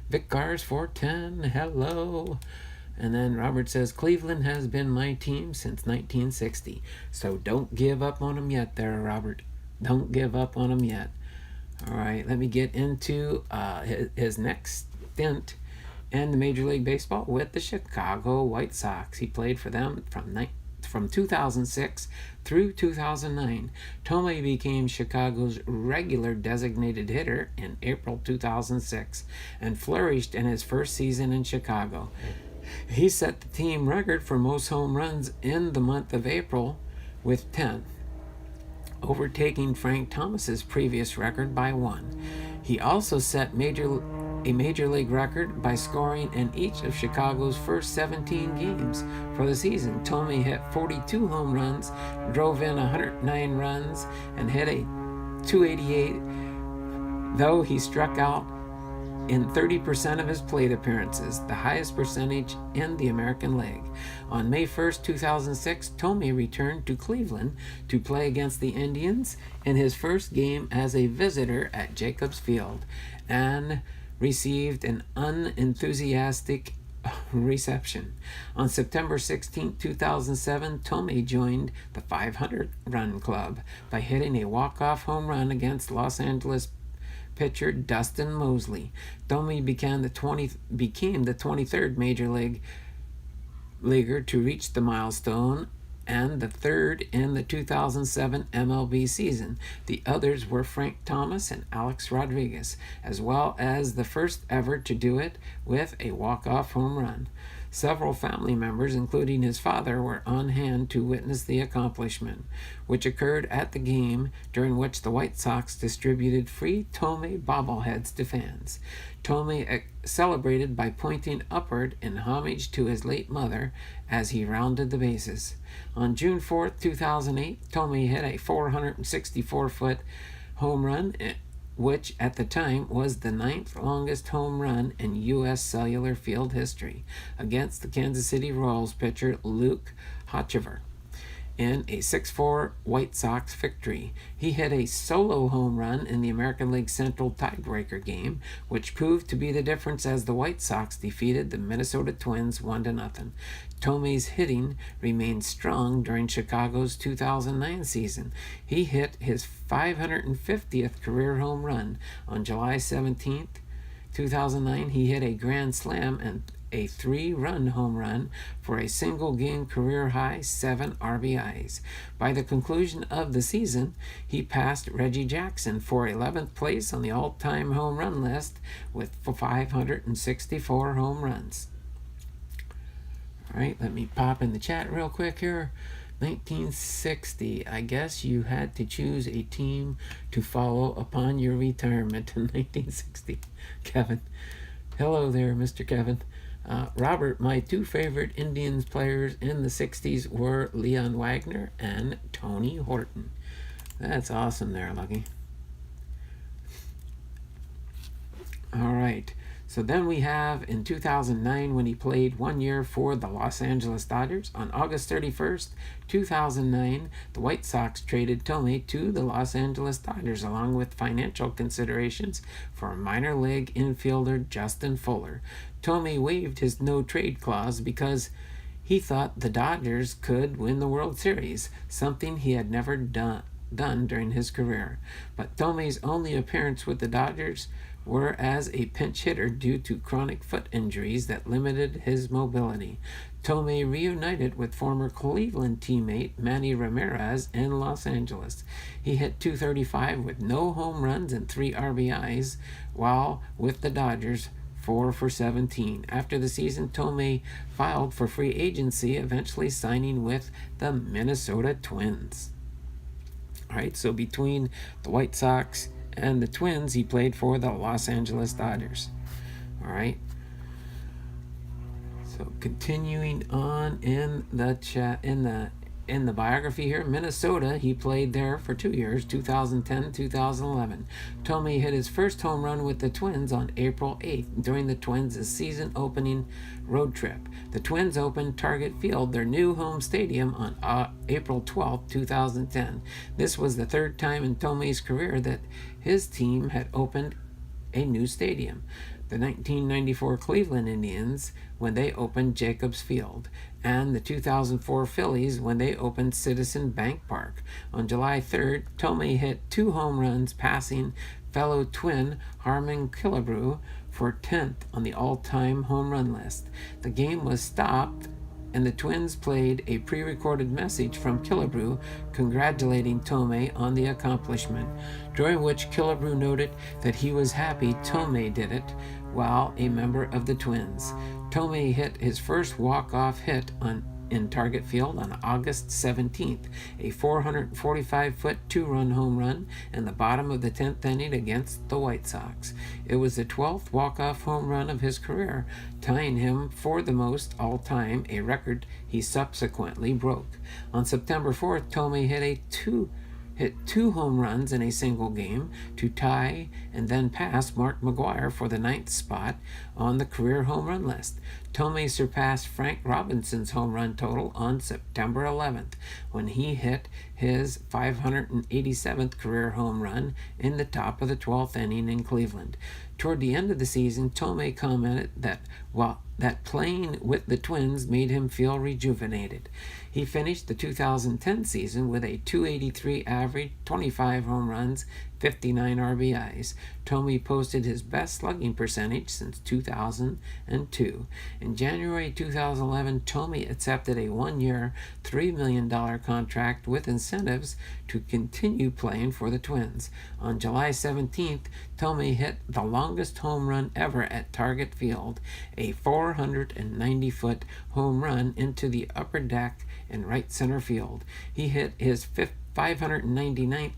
Vic Cars 410, hello. And then Robert says, Cleveland has been my team since 1960. So don't give up on them yet there, Robert. Don't give up on them yet. All right, let me get into his next stint in the Major League Baseball with the Chicago White Sox. He played for them from 2006 through 2009. Thome became Chicago's regular designated hitter in April 2006 and flourished in his first season in Chicago. He set the team record for most home runs in the month of April with 10, overtaking Frank Thomas's previous record by 1. He also set a major league record by scoring in each of Chicago's first 17 games for the season. Thome hit 42 home runs, drove in 109 runs, and hit a .288, though he struck out in 30% of his plate appearances, the highest percentage in the American League. On May 1st, 2006, Thome returned to Cleveland to play against the Indians in his first game as a visitor at Jacobs Field and received an unenthusiastic reception. On September 16, 2007, Thome joined the 500-run club by hitting a walk-off home run against Los Angeles pitcher Dustin Mosley. Thome became the 23rd major leaguer to reach the milestone and the third in the 2007 MLB season. The others were Frank Thomas and Alex Rodriguez, as well as the first ever to do it with a walk-off home run. Several family members, including his father, were on hand to witness the accomplishment, which occurred at the game during which the White Sox distributed free Thome bobbleheads to fans. Thome celebrated by pointing upward in homage to his late mother as he rounded the bases. On June 4, 2008, Thome hit a 464-foot home run, which at the time was the 9th longest home run in U.S. cellular field history, against the Kansas City Royals pitcher Luke Hochevar in a 6-4 White Sox victory. He hit a solo home run in the American League Central tiebreaker game, which proved to be the difference as the White Sox defeated the Minnesota Twins 1-0. Thome's hitting remained strong during Chicago's 2009 season. He hit his 550th career home run on July 17, 2009. He hit a grand slam and a 3-run home run for a single-game career-high 7 RBIs. By the conclusion of the season, he passed Reggie Jackson for 11th place on the all-time home run list with 564 home runs. All right, let me pop in the chat real quick here. 1960, I guess you had to choose a team to follow upon your retirement in 1960. Kevin. Hello there, Mr. Kevin. Robert, my two favorite Indians players in the 60s were Leon Wagner and Tony Horton. That's awesome there, Lucky. All right. So then we have in 2009 when he played 1 year for the Los Angeles Dodgers. On August 31st, 2009, the White Sox traded Thome to the Los Angeles Dodgers along with financial considerations for minor league infielder Justin Fuller. Thome waived his no-trade clause because he thought the Dodgers could win the World Series, something he had never done during his career. But Thome's only appearance with the Dodgers were as a pinch hitter due to chronic foot injuries that limited his mobility. Thome reunited with former Cleveland teammate Manny Ramirez in Los Angeles. He hit .235 with no home runs and 3 RBIs, while with the Dodgers 4 for 17. After the season, Thome filed for free agency, eventually signing with the Minnesota Twins. All right, so between the White Sox and the Twins, he played for the Los Angeles Dodgers. All right. So continuing on in the chat, in the biography here, Minnesota, he played there for 2 years, 2010-2011. Thome hit his first home run with the Twins on April 8th during the Twins' season-opening road trip. The Twins opened Target Field, their new home stadium, on April 12th, 2010. This was the third time in Thome's career that his team had opened a new stadium. The 1994 Cleveland Indians when they opened Jacobs Field, and the 2004 Phillies when they opened Citizen Bank Park. On July 3rd, Thome hit 2 home runs, passing fellow twin Harmon Killebrew for 10th on the all-time home run list. The game was stopped, and the Twins played a pre-recorded message from Killebrew congratulating Thome on the accomplishment, during which Killebrew noted that he was happy Thome did it while a member of the Twins. Thome hit his first walk-off hit in Target Field on August 17th, a 445-foot 2-run home run in the bottom of the 10th inning against the White Sox. It was the 12th walk-off home run of his career, tying him for the most all-time, a record he subsequently broke. On September 4th, Thome hit two home runs in a single game to tie and then pass Mark McGwire for the 9th spot on the career home run list. Thome surpassed Frank Robinson's home run total on September 11th when he hit his 587th career home run in the top of the 12th inning in Cleveland. Toward the end of the season, Thome commented that playing with the Twins made him feel rejuvenated. He finished the 2010 season with a .283 average, 25 home runs, 59 RBIs. Thome posted his best slugging percentage since 2002. In January 2011, Thome accepted a one-year, $3 million contract with incentives to continue playing for the Twins. On July 17th, Thome hit the longest home run ever at Target Field, a 490-foot home run into the upper deck in right center field. He hit his 599th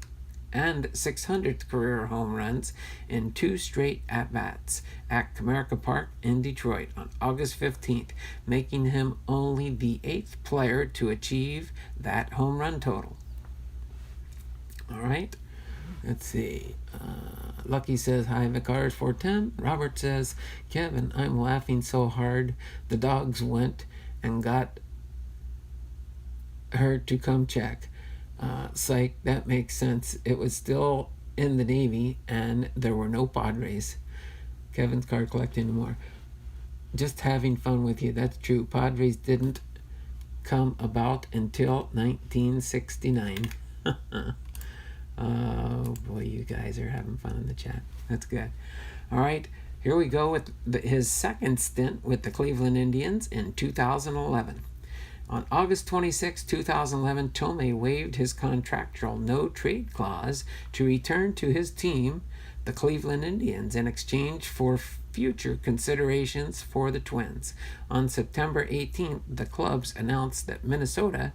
and 600th career home runs in 2 straight at-bats at Comerica Park in Detroit on August 15th, making him only the 8th player to achieve that home run total. All right, let's see. Lucky says, hi, Vicars 410. Robert says, Kevin, I'm laughing so hard the dogs went and got her to come check. Psych, that makes sense. It was still in the Navy and there were no Padres. Kevin's card collecting anymore. Just having fun with you. That's true. Padres didn't come about until 1969. Oh boy, you guys are having fun in the chat. That's good. All right, here we go with his second stint with the Cleveland Indians in 2011. On August 26, 2011, Thome waived his contractual no-trade clause to return to his team, the Cleveland Indians, in exchange for future considerations for the Twins. On September 18th, the clubs announced that Minnesota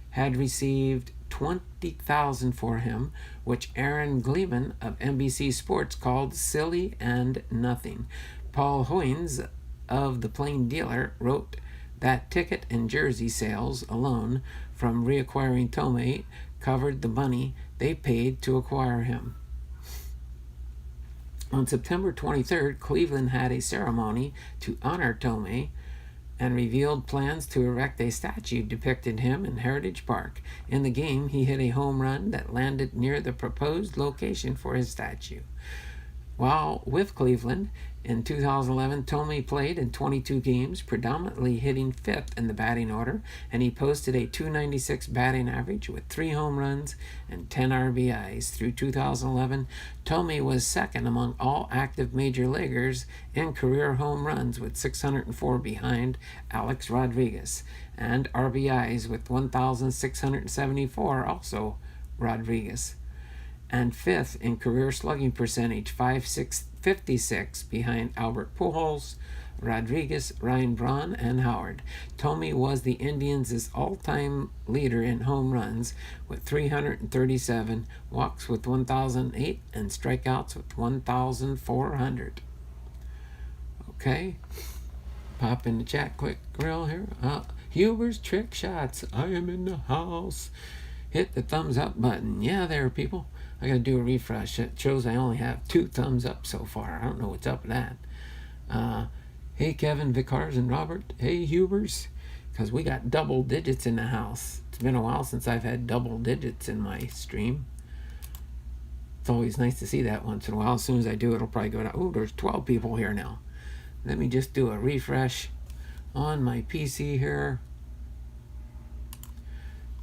had received $20,000 for him, which Aaron Gleeman of NBC Sports called silly and nothing. Paul Hoynes of The Plain Dealer wrote that ticket and jersey sales alone from reacquiring Thome covered the money they paid to acquire him. On September 23rd, Cleveland had a ceremony to honor Thome and revealed plans to erect a statue depicting him in Heritage Park. In the game, he hit a home run that landed near the proposed location for his statue. While with Cleveland, in 2011, Thome played in 22 games, predominantly hitting 5th in the batting order, and he posted a .296 batting average with 3 home runs and 10 RBIs. Through 2011, Thome was second among all active major leaguers in career home runs with 604 behind Alex Rodriguez, and RBIs with 1,674, also Rodriguez, and 5th in career slugging percentage, 556 behind Albert Pujols, Rodriguez, Ryan Braun, and Howard. Thome was the Indians' all-time leader in home runs with 337, walks with 1,008, and strikeouts with 1,400. Okay, pop in the chat quick real here. Huber's Trick Shots, I am in the house. Hit the thumbs up button. Yeah, there, people. I gotta do a refresh. It shows I only have 2 thumbs up so far. I don't know what's up with that. Hey, Kevin, Vicars, and Robert. Hey, Hubers. Because we got double digits in the house. It's been a while since I've had double digits in my stream. It's always nice to see that once in a while. As soon as I do, it'll probably go down. Oh, there's 12 people here now. Let me just do a refresh on my PC here.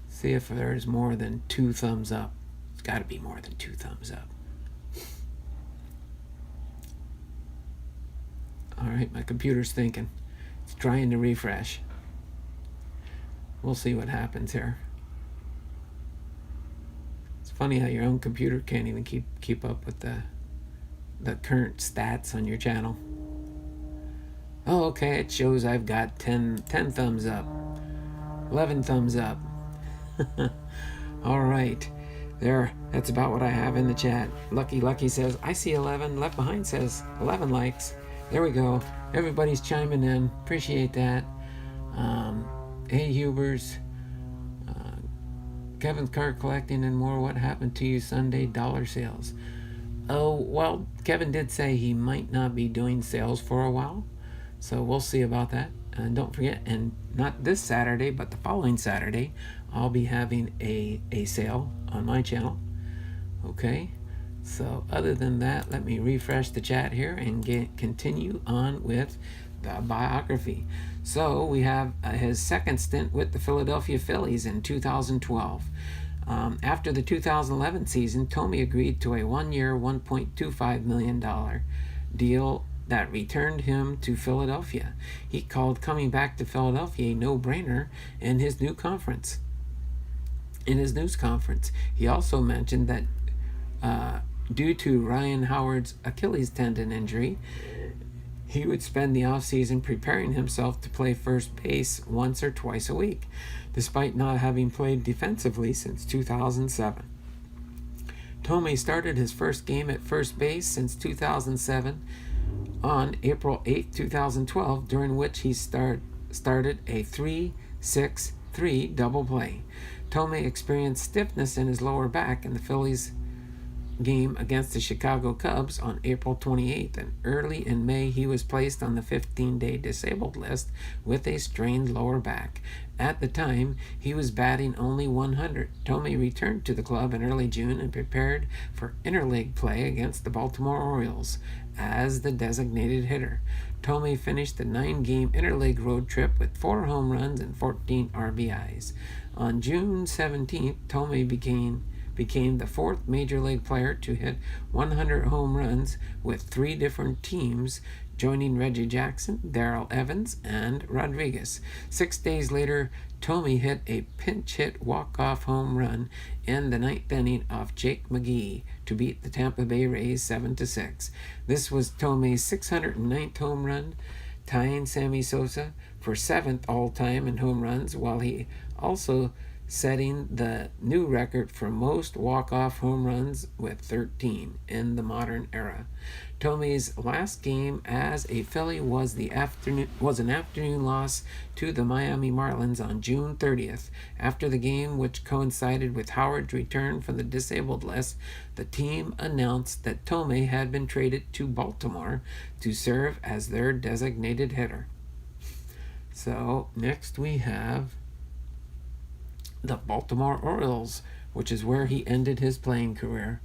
See if there's more than 2 thumbs up. It's got to be more than 2 thumbs up. All right, my computer's thinking. It's trying to refresh. We'll see what happens here. It's funny how your own computer can't even keep up with the current stats on your channel. Oh, okay, it shows I've got 10 thumbs up. 11 thumbs up. All right. There, that's about what I have in the chat. Lucky says, I see 11. Left Behind says 11 likes. There we go. Everybody's chiming in. Appreciate that. Hey, Hubers. Kevin's card collecting and more. What happened to you Sunday dollar sales? Oh, well, Kevin did say he might not be doing sales for a while. So we'll see about that. And don't forget, and not this Saturday, but the following Saturday, I'll be having a sale on my channel. Okay, so other than that, let me refresh the chat here and continue on with the biography. So we have his second stint with the Philadelphia Phillies in 2012. After the 2011 season, Thome agreed to a one-year, $1.25 million deal that returned him to Philadelphia. He called coming back to Philadelphia a no-brainer in his news conference. He also mentioned that due to Ryan Howard's Achilles tendon injury, he would spend the offseason preparing himself to play first base once or twice a week, despite not having played defensively since 2007. Thome started his first game at first base since 2007 on April 8, 2012, during which he started a 3-6-3 double play. Thome experienced stiffness in his lower back in the Phillies game against the Chicago Cubs on April 28th, and early in May he was placed on the 15-day disabled list with a strained lower back. At the time, he was batting only .100. Thome returned to the club in early June and prepared for interleague play against the Baltimore Orioles as the designated hitter. Thome finished the 9-game interleague road trip with 4 home runs and 14 RBIs. On June 17th, Thome became the 4th major league player to hit 100 home runs with 3 different teams, joining Reggie Jackson, Darrell Evans, and Rodriguez. 6 days later, Thome hit a pinch hit walk-off home run in the 9th inning off Jake McGee to beat the Tampa Bay Rays 7-6. This was Thome's 609th home run, tying Sammy Sosa for 7th all-time in home runs, while he also setting the new record for most walk-off home runs with 13 in the modern era. Thome's last game as a Philly was an afternoon loss to the Miami Marlins on June 30th. After the game, which coincided with Howard's return from the disabled list, the team announced that Thome had been traded to Baltimore to serve as their designated hitter. So next we have the Baltimore Orioles, which is where he ended his playing career.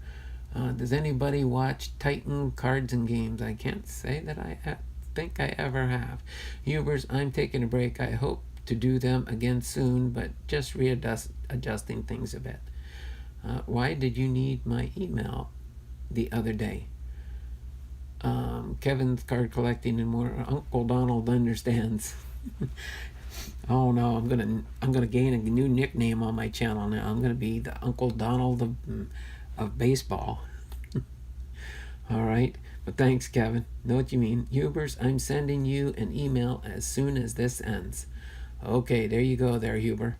Does anybody watch Titan Cards and Games? I can't say that I think I ever have. Hubers, I'm taking a break. I hope to do them again soon, but just adjusting things a bit. Why did you need my email the other day? Kevin's card collecting and more. Uncle Donald understands. Oh no, I'm gonna gain a new nickname on my channel now. I'm gonna be the Uncle Donald of baseball. All right, but thanks, Kevin. Know what you mean. Hubers, I'm sending you an email as soon as this ends. Okay, there you go there, Huber.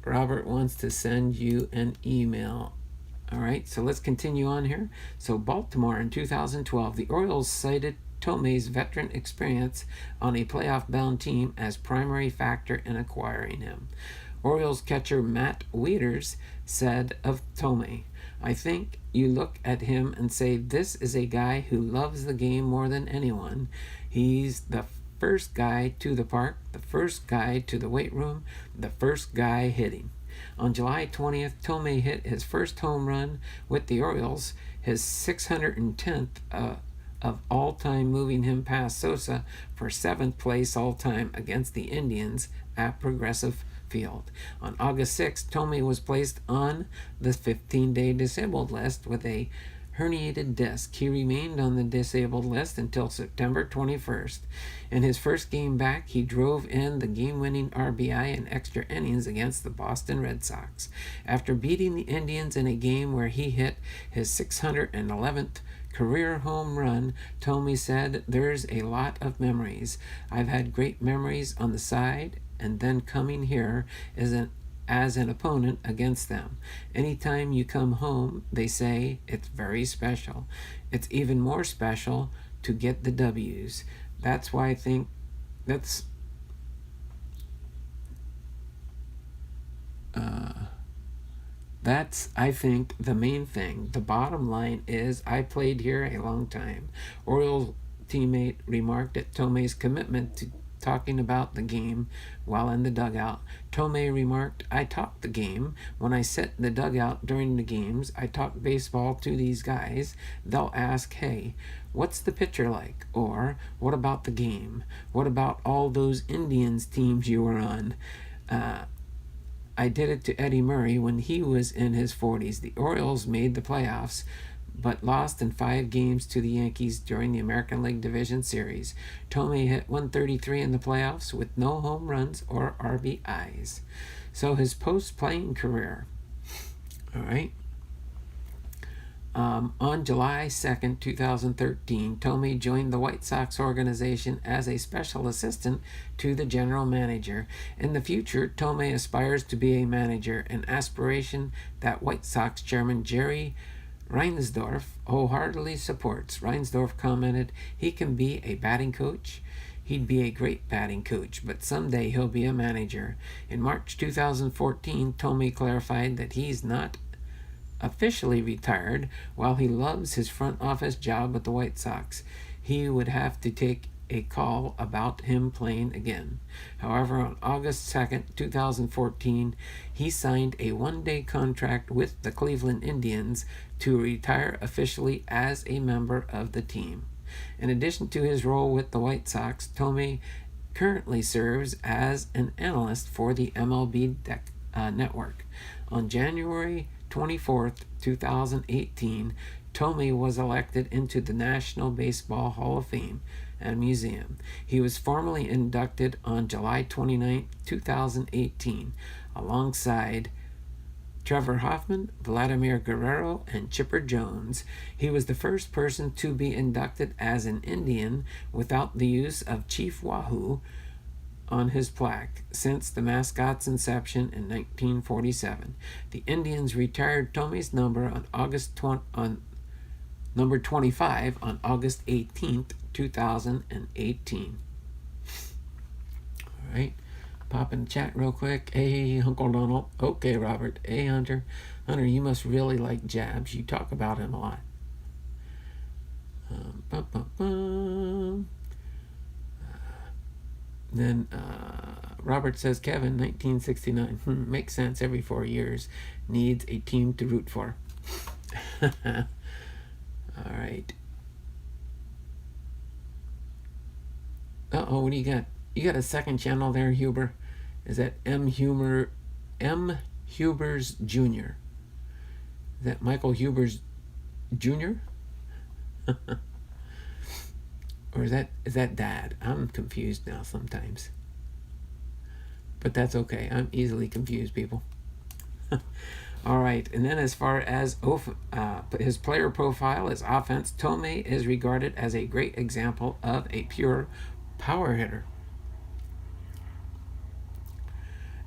Robert wants to send you an email. All right, so let's continue on here. So Baltimore in 2012, the Orioles cited Thome's veteran experience on a playoff-bound team as primary factor in acquiring him. Orioles catcher Matt Wieters said of Thome, "I think you look at him and say, this is a guy who loves the game more than anyone. He's the first guy to the park, the first guy to the weight room, the first guy hitting." On July 20th, Thome hit his first home run with the Orioles, his 610th of all-time, moving him past Sosa for 7th place all-time against the Indians at Progressive Field. On August 6th, Thome was placed on the 15-day disabled list with a herniated disc. He remained on the disabled list until September 21st. In his first game back, he drove in the game-winning RBI in extra innings against the Boston Red Sox. After beating the Indians in a game where he hit his 611th career home run, Thome said, "There's a lot of memories. I've had great memories on the side, and then coming here as an opponent against them. Anytime you come home, they say, it's very special. It's even more special to get the W's. That's why I think that's I think, the main thing. The bottom line is I played here a long time." Orioles teammate remarked at Thome's commitment to talking about the game while in the dugout. Thome remarked, "I talk the game. When I sit in the dugout during the games, I talk baseball to these guys. They'll ask, hey, what's the pitcher like? Or, what about the game? What about all those Indians teams you were on?" I did it to Eddie Murray when he was in his 40s. The Orioles made the playoffs, but lost in 5 games to the Yankees during the American League Division Series. Thome hit 133 in the playoffs with no home runs or RBIs. So his post-playing career. All right. On July 2nd, 2013, Thome joined the White Sox organization as a special assistant to the general manager. In the future, Thome aspires to be a manager, an aspiration that White Sox chairman Jerry Reinsdorf wholeheartedly supports. Reinsdorf commented, "He can be a batting coach. He'd be a great batting coach, but someday he'll be a manager." In March 2014, Thome clarified that he's not officially retired. While he loves his front office job with the White Sox, he would have to take a call about him playing again. However, on August 2nd, 2014, he signed a one-day contract with the Cleveland Indians to retire officially as a member of the team. In addition to his role with the White Sox, Thome currently serves as an analyst for the MLB network. On January 24th, 2018, Thome was elected into the National Baseball Hall of Fame and Museum. He was formally inducted on July 29, 2018, alongside Trevor Hoffman, Vladimir Guerrero, and Chipper Jones. He was the first person to be inducted as an Indian without the use of Chief Wahoo on his plaque since the mascot's inception in 1947. The Indians retired Thome's number on number 25 on August 18th, 2018. All right, pop in the chat real quick. Hey, Uncle Donald. Okay, Robert. Hey, Hunter. Hunter, you must really like Jabs. You talk about him a lot. Then Robert says, Kevin, 1969. Makes sense. Every 4 years needs a team to root for. All right. Uh-oh, what do you got? You got a second channel there, Huber? Is that M. Hubers Jr.? Is that Michael Hubers Jr.? Or is that Dad? I'm confused now sometimes. But that's okay. I'm easily confused, people. All right. And then as far as his player profile, his offense, Thome is regarded as a great example of a pure power hitter,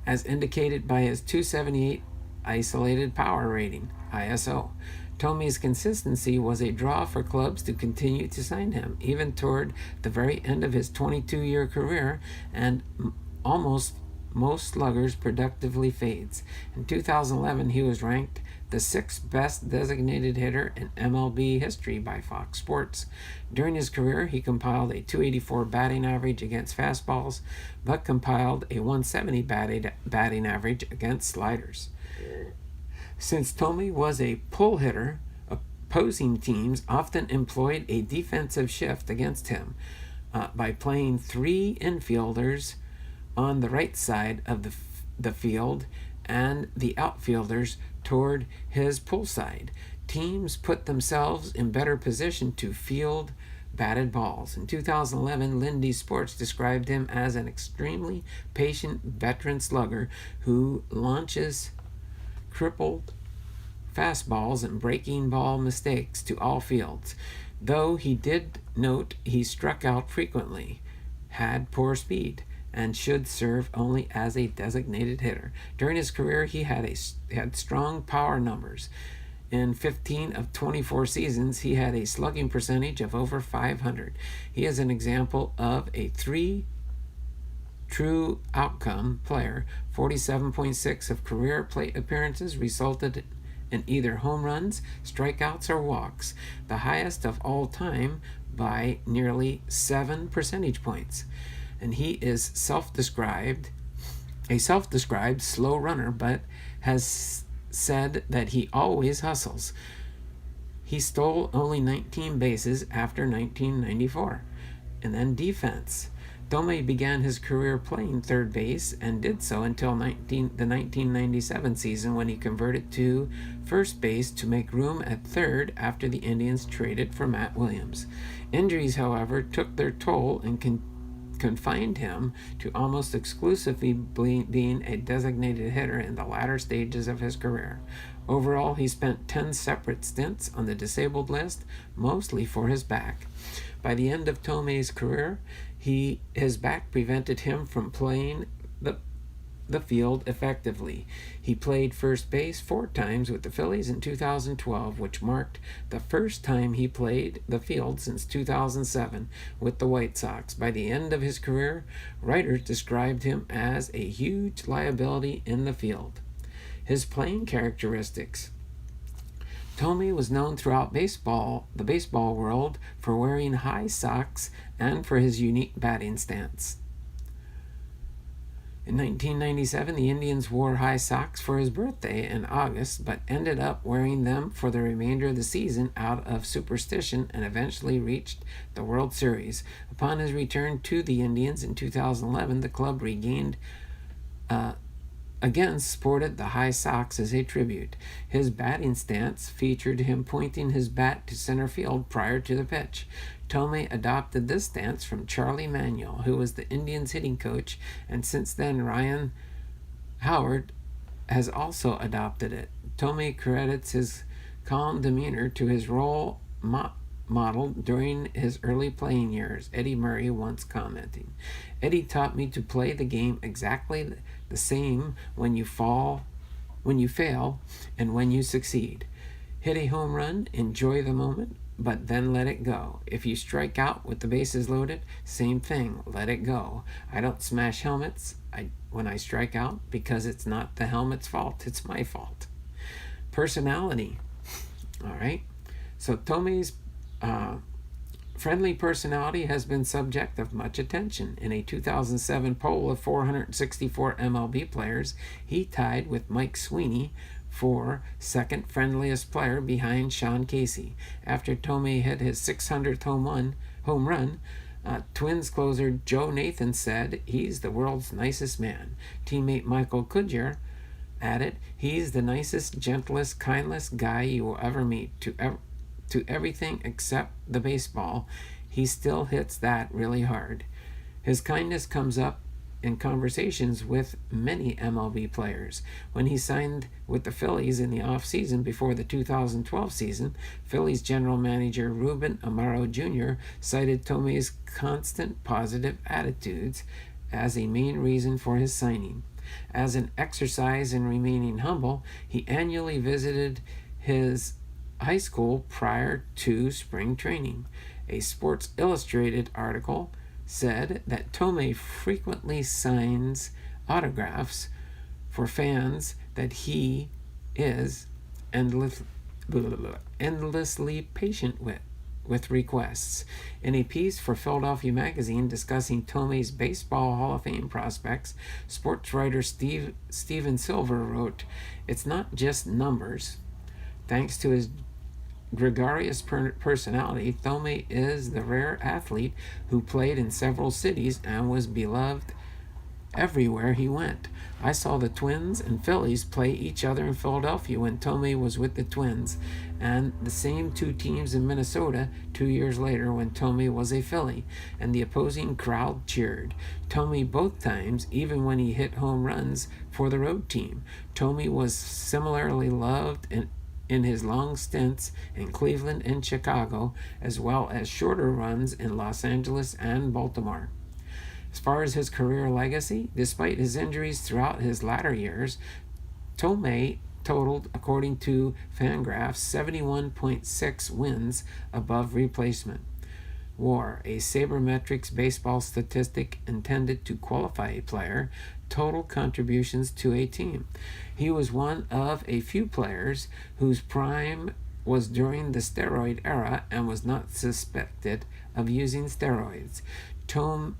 as indicated by his .278 isolated power rating, ISO. Thome's consistency was a draw for clubs to continue to sign him, even toward the very end of his 22-year career, and almost most sluggers productively fades. In 2011, he was ranked the 6th best designated hitter in MLB history by Fox Sports. During his career, he compiled a .284 batting average against fastballs, but compiled a .170 batting average against sliders. Since Thome was a pull hitter, opposing teams often employed a defensive shift against him by playing 3 infielders on the right side of the field and the outfielders toward his pull side. Teams put themselves in better position to field batted balls. In 2011, Lindy Sports described him as an extremely patient veteran slugger who launches crippled fastballs and breaking ball mistakes to all fields. Though he did note he struck out frequently, had poor speed, and should serve only as a designated hitter. During his career, he had strong power numbers. In 15 of 24 seasons, he had a slugging percentage of over 500. He is an example of a 3 true outcome player. 47.6 of career plate appearances resulted in either home runs, strikeouts, or walks, the highest of all time by nearly 7 percentage points. And he is a self-described slow runner, but has said that he always hustles. He stole only 19 bases after 1994. And then defense. Thome began his career playing third base and did so until the 1997 season, when he converted to first base to make room at third after the Indians traded for Matt Williams. Injuries, however, took their toll and confined him to almost exclusively being a designated hitter in the latter stages of his career. Overall, he spent 10 separate stints on the disabled list, mostly for his back. By the end of Thome's career, his back prevented him from playing the field effectively. He played first base 4 times with the Phillies in 2012, which marked the first time he played the field since 2007 with the White Sox. By the end of his career, writers described him as a huge liability in the field. His playing characteristics. Thome was known throughout the baseball world, for wearing high socks and for his unique batting stance. In 1997, the Indians wore high socks for his birthday in August, but ended up wearing them for the remainder of the season out of superstition, and eventually reached the World Series. Upon his return to the Indians in 2011, the club again sported the high socks as a tribute. His batting stance featured him pointing his bat to center field prior to the pitch. Thome adopted this stance from Charlie Manuel, who was the Indians' hitting coach, and since then Ryan Howard has also adopted it. Thome credits his calm demeanor to his role model during his early playing years, Eddie Murray once commenting. Eddie taught me to play the game exactly the same when you fail, and when you succeed. Hit a home run, enjoy the moment, but then let it go. If you strike out with the bases loaded, same thing, let it go. I don't smash helmets when I strike out, because it's not the helmet's fault, it's my fault. Personality. All right. So Thome's friendly personality has been subject of much attention. In a 2007 poll of 464 MLB players, he tied with Mike Sweeney for second friendliest player behind Sean Casey. After Thome hit his 600th home run, Twins closer Joe Nathan said, "He's the world's nicest man." Teammate Michael Kudjar added, "He's the nicest, gentlest, kindest guy you will ever meet. To everything except the baseball, he still hits that really hard." His kindness comes up in conversations with many MLB players. When he signed with the Phillies in the offseason before the 2012 season, Phillies general manager Ruben Amaro Jr. cited Thome's constant positive attitudes as a main reason for his signing. As an exercise in remaining humble, he annually visited his high school prior to spring training. A Sports Illustrated article said that Thome frequently signs autographs for fans that he is endlessly patient with requests. In a piece for Philadelphia magazine discussing Thome's Baseball Hall of Fame prospects, sports writer Steven Silver wrote, "It's not just numbers. Thanks to his gregarious personality, Thome is the rare athlete who played in several cities and was beloved everywhere he went. I saw the Twins and Phillies play each other in Philadelphia when Thome was with the Twins, and the same 2 teams in Minnesota 2 years later when Thome was a Philly, and the opposing crowd cheered Thome both times, even when he hit home runs for the road team. Thome was similarly loved in his long stints in Cleveland and Chicago, as well as shorter runs in Los Angeles and Baltimore." As far as his career legacy, despite his injuries throughout his latter years, Thome totaled, according to Fangraphs, 71.6 wins above replacement. WAR, a sabermetrics baseball statistic intended to qualify a player, total contributions to a team. He was one of a few players whose prime was during the steroid era and was not suspected of using steroids. Thome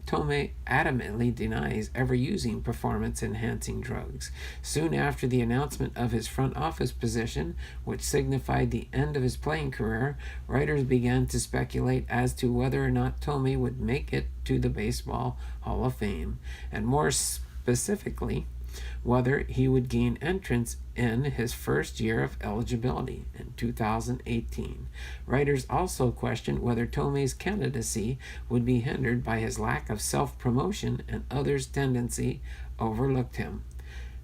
adamantly denies ever using performance-enhancing drugs. Soon after the announcement of his front office position, which signified the end of his playing career, writers began to speculate as to whether or not Thome would make it to the Baseball Hall of Fame, and more specifically, whether he would gain entrance in his first year of eligibility in 2018. Writers also questioned whether Thome's candidacy would be hindered by his lack of self-promotion and others' tendency overlooked him.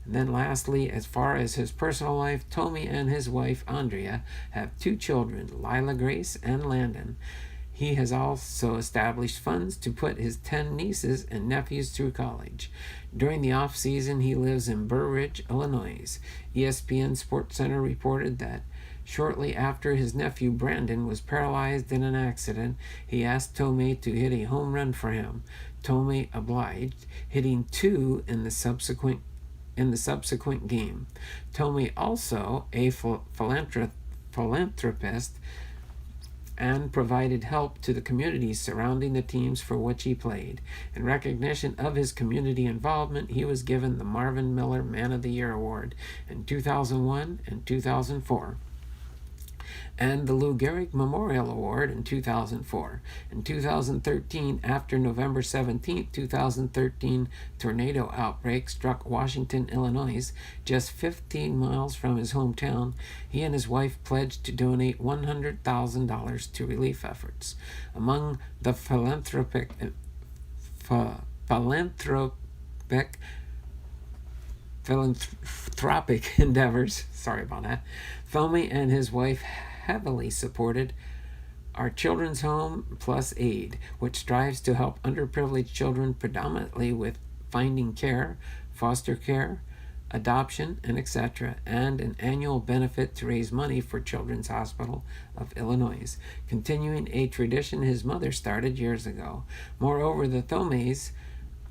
And then lastly, as far as his personal life, Thome and his wife Andrea have 2 children, Lila Grace and Landon. He has also established funds to put his 10 nieces and nephews through college. During the off-season, he lives in Burr Ridge, Illinois. ESPN SportsCenter reported that shortly after his nephew Brandon was paralyzed in an accident, he asked Thome to hit a home run for him. Thome obliged, hitting 2 in the subsequent game. Thome, also a philanthropist, and provided help to the communities surrounding the teams for which he played. In recognition of his community involvement, he was given the Marvin Miller Man of the Year Award in 2001 and 2004. And the Lou Gehrig Memorial Award in 2004. In 2013, after November 17, 2013 tornado outbreak struck Washington, Illinois, just 15 miles from his hometown, he and his wife pledged to donate $100,000 to relief efforts. Among the philanthropic endeavors, sorry about that, Thome and his wife heavily supported Our Children's Home Plus Aid, which strives to help underprivileged children predominantly with finding care, foster care, adoption, and etc., and an annual benefit to raise money for Children's Hospital of Illinois, continuing a tradition his mother started years ago. Moreover, the Thomes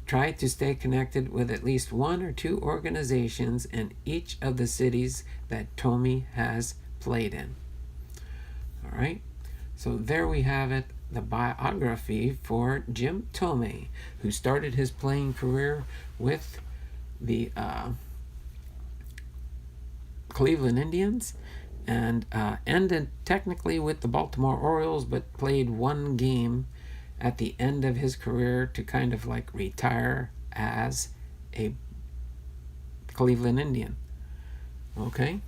try to stay connected with at least 1 or 2 organizations in each of the cities that Thome has played in. All right, so there we have it, the biography for Jim Thome, who started his playing career with the Cleveland Indians and ended technically with the Baltimore Orioles, but played 1 game at the end of his career to kind of like retire as a Cleveland Indian. Okay,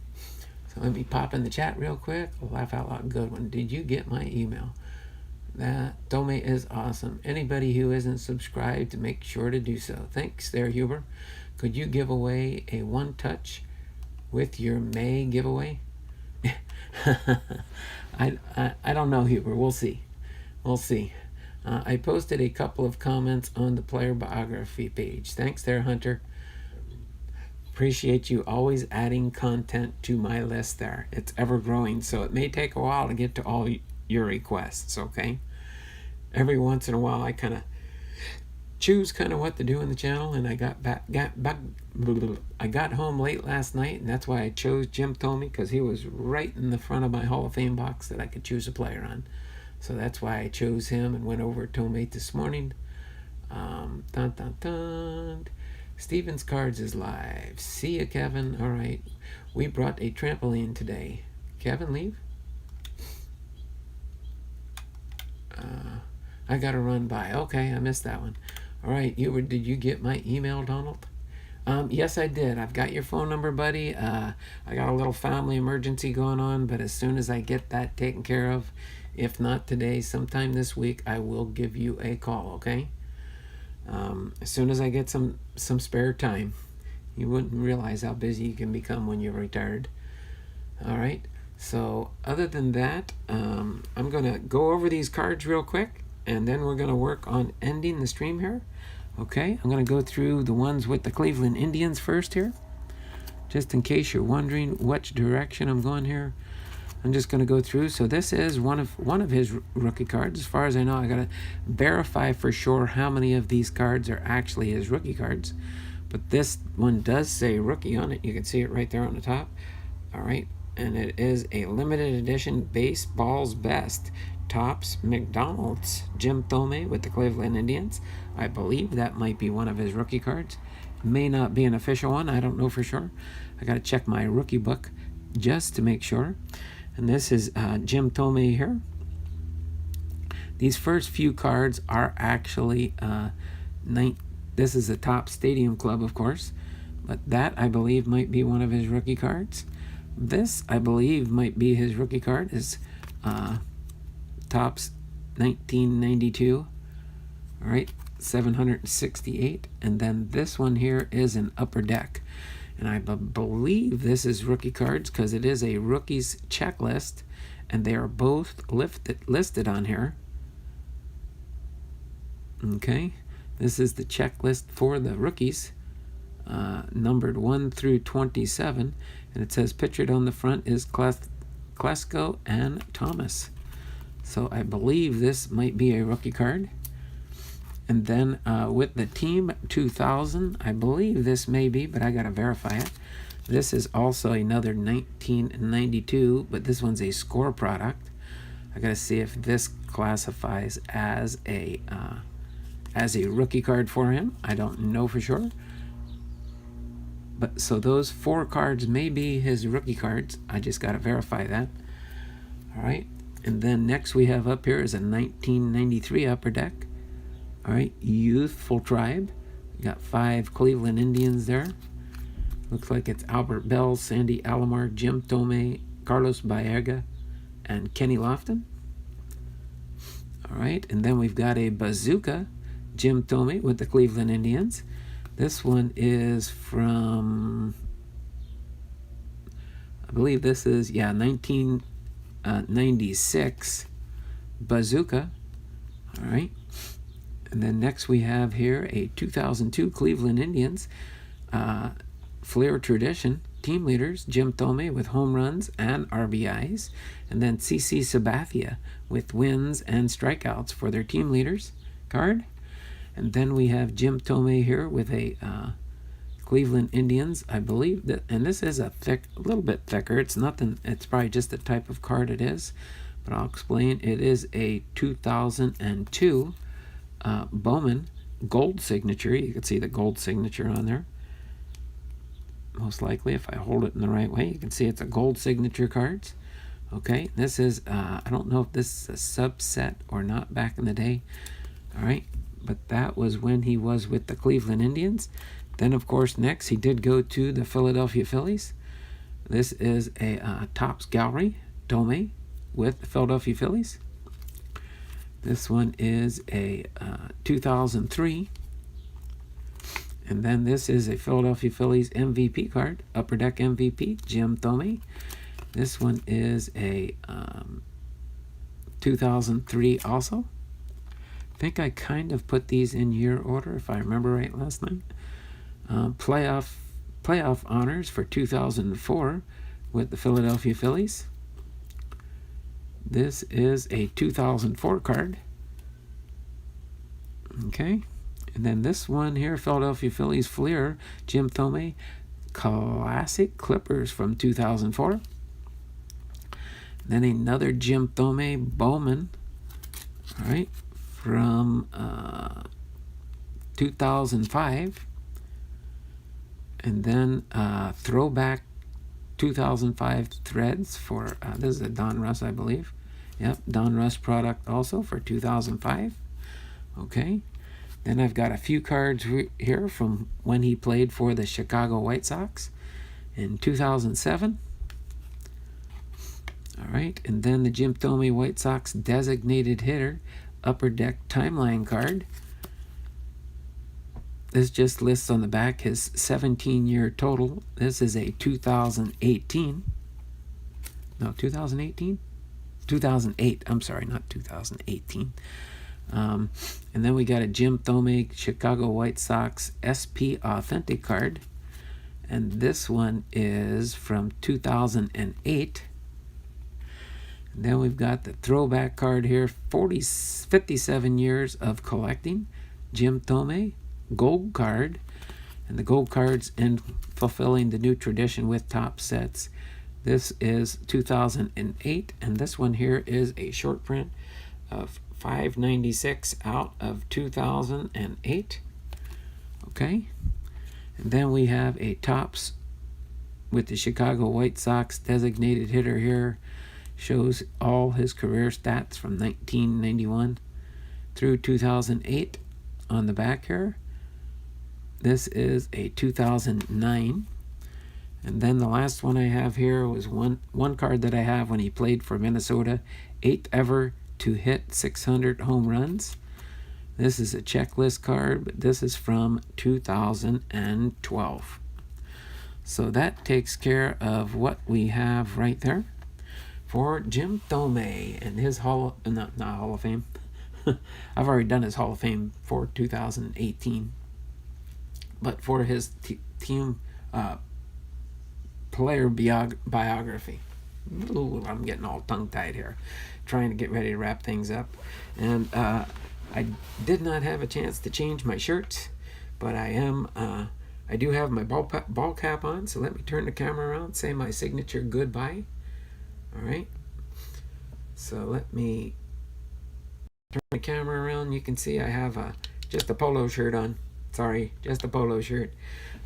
so let me pop in the chat real quick. Laugh out loud, good one. Did you get my email? That Thome is awesome. Anybody who isn't subscribed, make sure to do so. Thanks there, Huber. Could you give away a 1-touch with your May giveaway? I don't know, Huber. We'll see. I posted a couple of comments on the player biography page. Thanks there, Hunter. Appreciate you always adding content to my list there. It's ever growing, so it may take a while to get to all your requests, okay? Every once in a while I kind of choose what to do in the channel, and I got home late last night, and that's why I chose Jim Thome, because he was right in the front of my Hall of Fame box that I could choose a player on. So that's why I chose him and went over Thome this morning. Steven's Cards is live. See ya, Kevin. All right. We brought a trampoline today. Kevin, leave. I got to run by. Okay, I missed that one. All right. Did you get my email, Donald? Yes, I did. I've got your phone number, buddy. I got a little family emergency going on, but as soon as I get that taken care of, if not today, sometime this week, I will give you a call, okay? As soon as I get some spare time. You wouldn't realize how busy you can become when you're retired. All right, so other than that, I'm going to go over these cards real quick, and then we're going to work on ending the stream here. Okay, I'm going to go through the ones with the Cleveland Indians first here, just in case you're wondering which direction I'm going here. I'm just going to go through. So this is one of his rookie cards. As far as I know, I got to verify for sure how many of these cards are actually his rookie cards. But this one does say rookie on it. You can see it right there on the top. All right. And it is a limited edition Baseball's Best Topps McDonald's, Jim Thome with the Cleveland Indians. I believe that might be one of his rookie cards. May not be an official one. I don't know for sure. I got to check my rookie book just to make sure. And this is Jim Thome here. These first few cards are actually this is the Topps Stadium Club, of course, but that I believe might be one of his rookie cards. This I believe might be his rookie card. Is Topps 1992. All right, 768, and then this one here is an Upper Deck, and I believe this is rookie cards because it is a rookies checklist, and they are both listed on here. Okay, this is the checklist for the rookies, numbered 1 through 27, and it says pictured on the front is Klesko and Thomas. So I believe this might be a rookie card. And then with the Team 2000, I believe this may be, but I got to verify it. This is also another 1992, but this one's a score product. I got to see if this classifies as a rookie card for him. I don't know for sure. But so those 4 cards may be his rookie cards. I just got to verify that. All right. And then next we have up here is a 1993 Upper Deck. All right, Youthful Tribe. We got 5 Cleveland Indians there. Looks like it's Albert Bell, Sandy Alomar, Jim Thome, Carlos Baerga, and Kenny Lofton. All right, and then we've got a Bazooka, Jim Thome with the Cleveland Indians. This one is from, I believe this is, 1996 Bazooka. All right. And then next we have here a 2002 Cleveland Indians Flair Tradition team leaders, Jim Thome with home runs and RBIs, and then CC Sabathia with wins and strikeouts for their team leaders card. And then we have Jim Thome here with a Cleveland Indians, I believe that, and this is a little bit thicker. It's nothing. It's probably just the type of card it is, but I'll explain. It is a 2002 Bowman gold signature. You can see the gold signature on there. Most likely, if I hold it in the right way, you can see it's a gold signature cards. Okay, this is, I don't know if this is a subset or not back in the day. All right, but that was when he was with the Cleveland Indians. Then, of course, next he did go to the Philadelphia Phillies. This is a Topps Gallery Thome with the Philadelphia Phillies. This one is a 2003. And then this is a Philadelphia Phillies MVP card, Upper Deck MVP, Jim Thome. This one is a 2003 also. I think I kind of put these in year order, if I remember right last night. Playoff honors for 2004 with the Philadelphia Phillies. This is a 2004 card. Okay. And then this one here, Philadelphia Phillies Fleer, Jim Thome, Classic Clippers from 2004. Then another Jim Thome Bowman, all right, from 2005. And then throwback 2005 threads for, this is a Don Russ, I believe. Yep, Don Russ product also for 2005. Okay. Then I've got a few cards here from when he played for the Chicago White Sox in 2007. All right, and then the Jim Thome White Sox designated hitter Upper Deck timeline card. This just lists on the back his 17-year total. This is a 2018. No, 2018? 2008. I'm sorry, not 2018. And then we got a Jim Thome Chicago White Sox SP Authentic card. And this one is from 2008. And then we've got the throwback card here, 57 years of collecting. Jim Thome gold card. And the gold cards in fulfilling the new tradition with top sets. This is 2008, and this one here is a short print of 596 out of 2008. Okay, and then we have a Topps with the Chicago White Sox designated hitter here. Shows all his career stats from 1991 through 2008 on the back here. This is a 2009. And then the last one I have here was one card that I have when he played for Minnesota, 8th ever to hit 600 home runs. This is a checklist card, but this is from 2012. So that takes care of what we have right there for Jim Thome and his not Hall of Fame. I've already done his Hall of Fame for 2018. But for his team player biography. Ooh, I'm getting all tongue-tied here, trying to get ready to wrap things up. And I did not have a chance to change my shirts, but I do have my ball cap on, so let me turn the camera around, say my signature goodbye. All right. So let me turn the camera around. You can see I have just a polo shirt on. Sorry, just a polo shirt.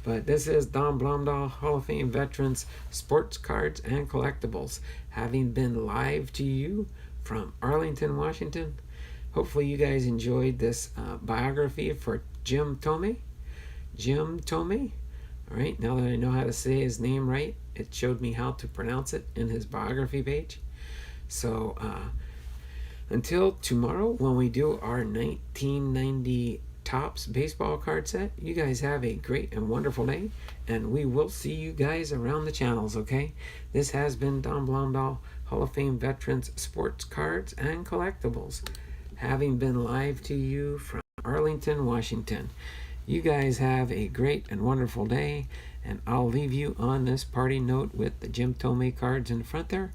But this is Don Blomdahl, Hall of Fame Veterans, Sports Cards and Collectibles, having been live to you from Arlington, Washington. Hopefully you guys enjoyed this biography for Jim Thome. Jim Thome. All right, now that I know how to say his name right, it showed me how to pronounce it in his biography page. So until tomorrow when we do our 1990 Topps baseball card set, you guys have a great and wonderful day, and we will see you guys around the channels, okay? This has been Don Blomdahl, Hall of Fame Veterans, Sports Cards and Collectibles, having been live to you from Arlington, Washington. You guys have a great and wonderful day, and I'll leave you on this party note with the Jim Thome cards in front there,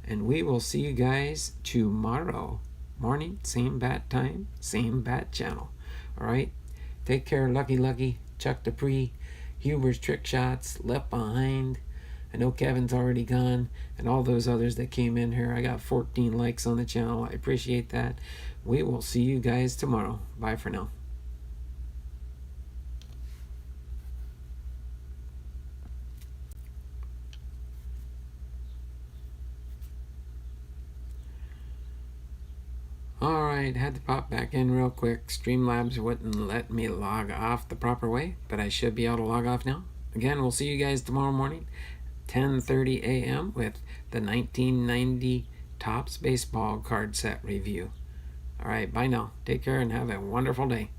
and we will see you guys tomorrow morning, same bat time, same bat channel. All right, take care, Lucky, Chuck Dupree, Huber's Trick Shots, Left Behind. I know Kevin's already gone, and all those others that came in here. I got 14 likes on the channel. I appreciate that. We will see you guys tomorrow. Bye for now. Alright, had to pop back in real quick. Streamlabs wouldn't let me log off the proper way, but I should be able to log off now. Again, we'll see you guys tomorrow morning, 10:30 a.m. with the 1990 Topps baseball card set review. Alright, bye now. Take care and have a wonderful day.